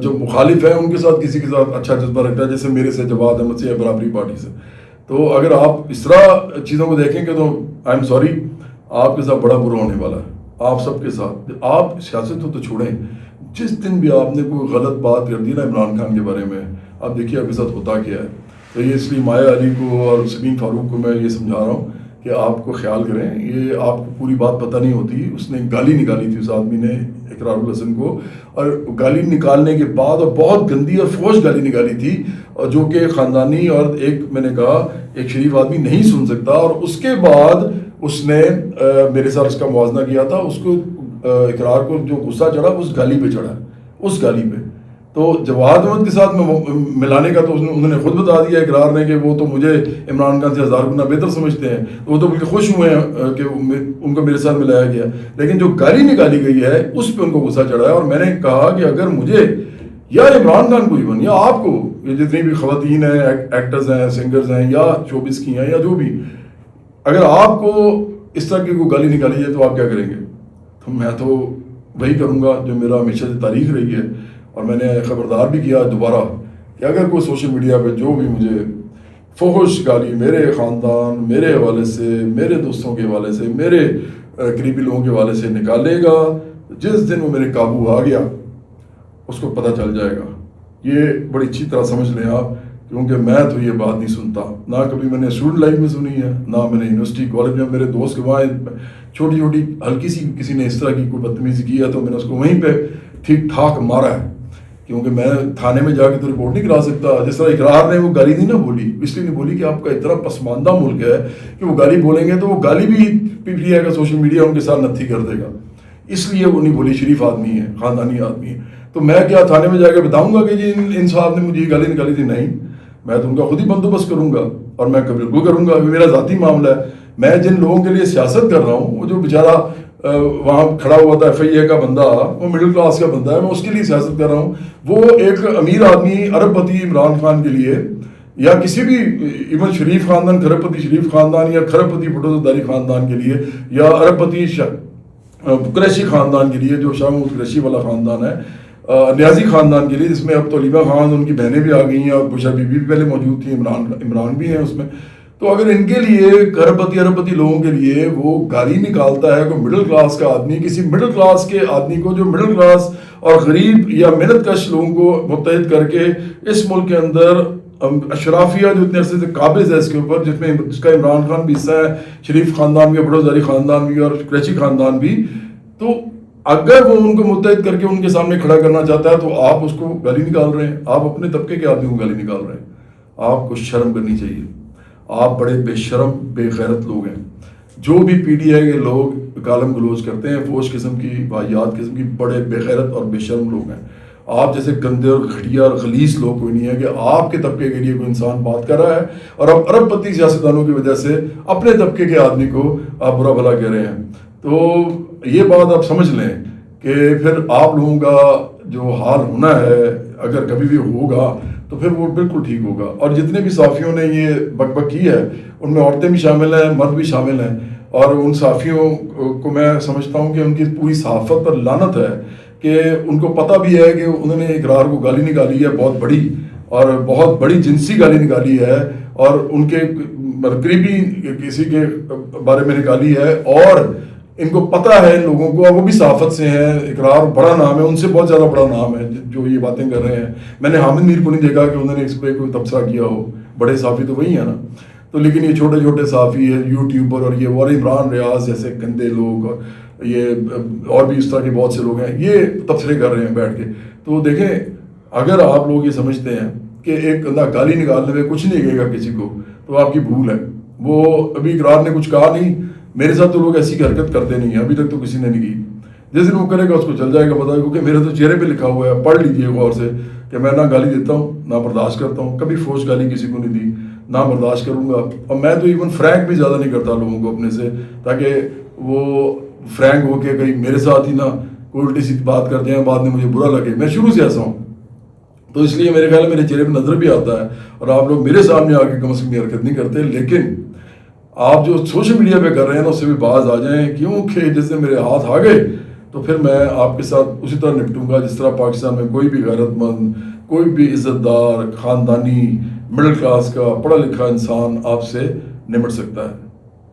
جو مخالف ہیں ان کے ساتھ کسی کے ساتھ اچھا جذبہ رکھتا ہے, جیسے میرے سے جواد احمد سے یا برابری پارٹی سے. تو اگر آپ اس طرح چیزوں کو دیکھیں کہ تو آئی ایم سوری, آپ کے ساتھ بڑا برا ہونے والا ہے, آپ سب کے ساتھ. آپ سیاست تو چھوڑیں, جس دن بھی آپ نے کوئی غلط بات کر دی نا عمران خان کے بارے میں, آپ دیکھیے آپ کے ساتھ ہوتا کیا ہے. تو یہ اس لیے مایا علی کو اور سمین فاروق کو میں یہ سمجھا رہا ہوں کہ آپ کو خیال کریں, یہ آپ کو پوری بات پتہ نہیں ہوتی. اس نے گالی نکالی تھی اس آدمی نے اقرار الحسن کو, اور گالی نکالنے کے بعد اور بہت گندی اور فوش گالی نکالی تھی, اور جو کہ خاندانی اور ایک میں نے کہا ایک شریف آدمی نہیں سن سکتا. اور اس کے بعد اس نے میرے ساتھ اس کا موازنہ کیا تھا, اس کو اقرار کو جو غصہ چڑھا اس گالی پہ چڑھا, اس گالی پہ. تو جواد احمد کے ساتھ ملانے کا تو انہوں نے خود بتا دیا اقرار نے کہ وہ تو مجھے عمران خان سے 1000 گنا بہتر سمجھتے ہیں. وہ تو بلکہ خوش ہوئے ہیں کہ ان کو میرے ساتھ ملایا گیا, لیکن جو گالی نکالی گئی ہے اس پہ ان کو غصہ چڑھا ہے. اور میں نے کہا کہ اگر مجھے یا عمران خان کو ایون یا آپ کو, یہ جتنی بھی خواتین ہیں, ایکٹرز ہیں, سنگرز ہیں یا شوبز کی ہیں یا جو بھی, اگر آپ کو اس طرح کی کوئی گالی نکالی جائے تو آپ کیا کریں گے؟ تو میں تو وہی کروں گا جو میرا ہمیشہ سے تاریخ رہی ہے. اور میں نے خبردار بھی کیا دوبارہ کہ اگر کوئی سوشل میڈیا پہ جو بھی مجھے فحش گالی میرے خاندان, میرے حوالے سے, میرے دوستوں کے حوالے سے, میرے قریبی لوگوں کے حوالے سے نکالے گا, جس دن وہ میرے قابو آ گیا اس کو پتہ چل جائے گا. یہ بڑی اچھی طرح سمجھ لیں آپ, کیونکہ میں تو یہ بات نہیں سنتا, نہ کبھی میں نے اسٹوڈنٹ لائف میں سنی ہے, نہ میں نے یونیورسٹی کالج میں. میرے دوست کے وہاں چھوٹی چھوٹی ہلکی سی کسی نے اس طرح کی کوئی بدتمیزی کی ہے تو میں نے اس کو وہیں پہ ٹھیک ٹھاک مارا ہے, کیونکہ میں تھانے میں جا کے تو رپورٹ نہیں کرا سکتا. جس طرح اقرار نے وہ گالی نہیں نا بولی, اس لیے نہیں بولی کہ آپ کا اتنا پسماندہ ملک ہے کہ وہ گالی بولیں گے تو وہ گالی بھی پی ٹی آئی کا سوشل میڈیا ان کے ساتھ نتھی کر دے گا, اس لیے وہ نہیں بولی. شریف آدمی ہے, خاندانی آدمی ہے, تو میں کیا تھانے میں جا کے بتاؤں گا کہ جی ان صاحب نے مجھے یہ گالی نکالی تھی؟ نہیں, میں تو ان کا خود ہی بندوبست کروں گا, اور میں بالکل کروں گا, میرا ذاتی معاملہ ہے. میں جن لوگوں کے لیے سیاست کر رہا ہوں, وہ جو بیچارہ وہاں کھڑا ہوا تھا ایف آئی اے کا بندہ, وہ مڈل کلاس کا بندہ ہے, میں اس کے لیے سیاست کر رہا ہوں. وہ ایک امیر آدمی ارب پتی عمران خان کے لیے, یا کسی بھی ایون شریف خاندان, کھرب پتی شریف خاندان, یا کھرب پتی بھٹو زرداری خاندان کے لیے, یا ارب پتی قریشی خاندان کے لیے جو شاہ محمود قریشی والا خاندان ہے, نیازی خاندان کے لیے جس میں اب طلیبہ خان ان کی بہنیں بھی آ گئی ہیں, اور بشرا بی بی بھی پہلے موجود تھیں, عمران بھی ہیں اس میں. تو اگر ان کے لیے ارب پتی لوگوں کے لیے وہ گالی نکالتا ہے کوئی مڈل کلاس کا آدمی, کسی مڈل کلاس کے آدمی کو جو مڈل کلاس اور غریب یا محنت کش لوگوں کو متحد کر کے اس ملک کے اندر اشرافیہ جو اتنے عرصے سے قابض ہے اس کے اوپر, جس کا عمران خان بھی حصہ ہے, شریف خاندان بھی, بھٹو زرداری خاندان بھی, اور قریشی خاندان بھی, تو اگر وہ ان کو متحد کر کے ان کے سامنے کھڑا کرنا چاہتا ہے تو آپ اس کو گالی نکال رہے ہیں, آپ اپنے طبقے کے آدمی کو گالی نکال رہے ہیں. آپ کو شرم کرنی چاہیے, آپ بڑے بے شرم بے غیرت لوگ ہیں. جو بھی پی ٹی آئی کے لوگ گالم گلوچ کرتے ہیں, فوش قسم کی, واحد قسم کی, بڑے بے غیرت اور بے شرم لوگ ہیں. آپ جیسے گندے اور گھٹیا اور غلیظ لوگ کوئی نہیں ہے کہ آپ کے طبقے کے لیے کوئی انسان بات کر رہا ہے اور اب ارب پتی سیاستدانوں کی وجہ سے اپنے طبقے کے آدمی کو آپ برا بھلا کہہ رہے ہیں. تو یہ بات آپ سمجھ لیں کہ پھر آپ لوگوں کا جو حال ہونا ہے اگر کبھی بھی ہوگا تو پھر وہ بالکل ٹھیک ہوگا. اور جتنے بھی صحافیوں نے یہ بک بک کی ہے ان میں عورتیں بھی شامل ہیں, مرد بھی شامل ہیں, اور ان صحافیوں کو میں سمجھتا ہوں کہ ان کی پوری صحافت پر لعنت ہے کہ ان کو پتہ بھی ہے کہ انہوں نے اقرار کو گالی نکالی ہے بہت بڑی، اور بہت بڑی جنسی گالی نکالی ہے، اور ان کے قریبی کسی کے بارے میں نکالی ہے، اور ان کو پتہ ہے ان لوگوں کو، وہ بھی صحافت سے ہیں، اقرار بڑا نام ہے، ان سے بہت زیادہ بڑا نام ہے جو یہ باتیں کر رہے ہیں. میں نے حامد میر کو نہیں دیکھا کہ انہوں نے اس پہ کوئی تبصرہ کیا ہو، بڑے صحافی تو وہی ہیں نا. تو لیکن یہ چھوٹے چھوٹے صحافی ہے، یوٹیوبر اور یہ، اور عمران ریاض جیسے گندے لوگ، اور یہ اور بھی اس طرح کے بہت سے لوگ ہیں، یہ تبصرے کر رہے ہیں بیٹھ کے. تو دیکھیں، اگر آپ لوگ یہ سمجھتے ہیں کہ ایک بندہ گالی نکالنے میں کچھ نہیں کہے گا کسی کو، تو آپ کی بھول ہے. وہ ابھی اقرار نے کچھ کہا نہیں، میرے ساتھ تو لوگ ایسی حرکت کرتے نہیں ہیں، ابھی تک تو کسی نے نہیں کی. جس دن وہ کرے گا اس کو چل جائے گا پتہ، کیونکہ میرے تو چہرے پہ لکھا ہوا ہے، پڑھ لیجئے غور سے، کہ میں نہ گالی دیتا ہوں نہ برداشت کرتا ہوں، کبھی فوش گالی کسی کو نہیں دی، نہ برداشت کروں گا. اور میں تو ایون فرینک بھی زیادہ نہیں کرتا لوگوں کو اپنے سے، تاکہ وہ فرینک ہو کے کہیں میرے ساتھ ہی نہ کوئی الٹی سی بات کر دیں، بعد میں مجھے برا لگے. میں شروع سے ایسا ہوں، تو اس لیے میرے خیال میں میرے چہرے پہ نظر بھی آتا ہے، اور آپ لوگ میرے سامنے آ کے کم از کم یہ حرکت نہیں کرتے. لیکن آپ جو سوشل میڈیا پہ کر رہے ہیں نا، اس سے بھی باز آ جائیں، کیونکہ جس سے میرے ہاتھ آ گئے تو پھر میں آپ کے ساتھ اسی طرح نپٹوں گا جس طرح پاکستان میں کوئی بھی غیرت مند، کوئی بھی عزت دار، خاندانی، مڈل کلاس کا پڑھا لکھا انسان آپ سے نمٹ سکتا ہے.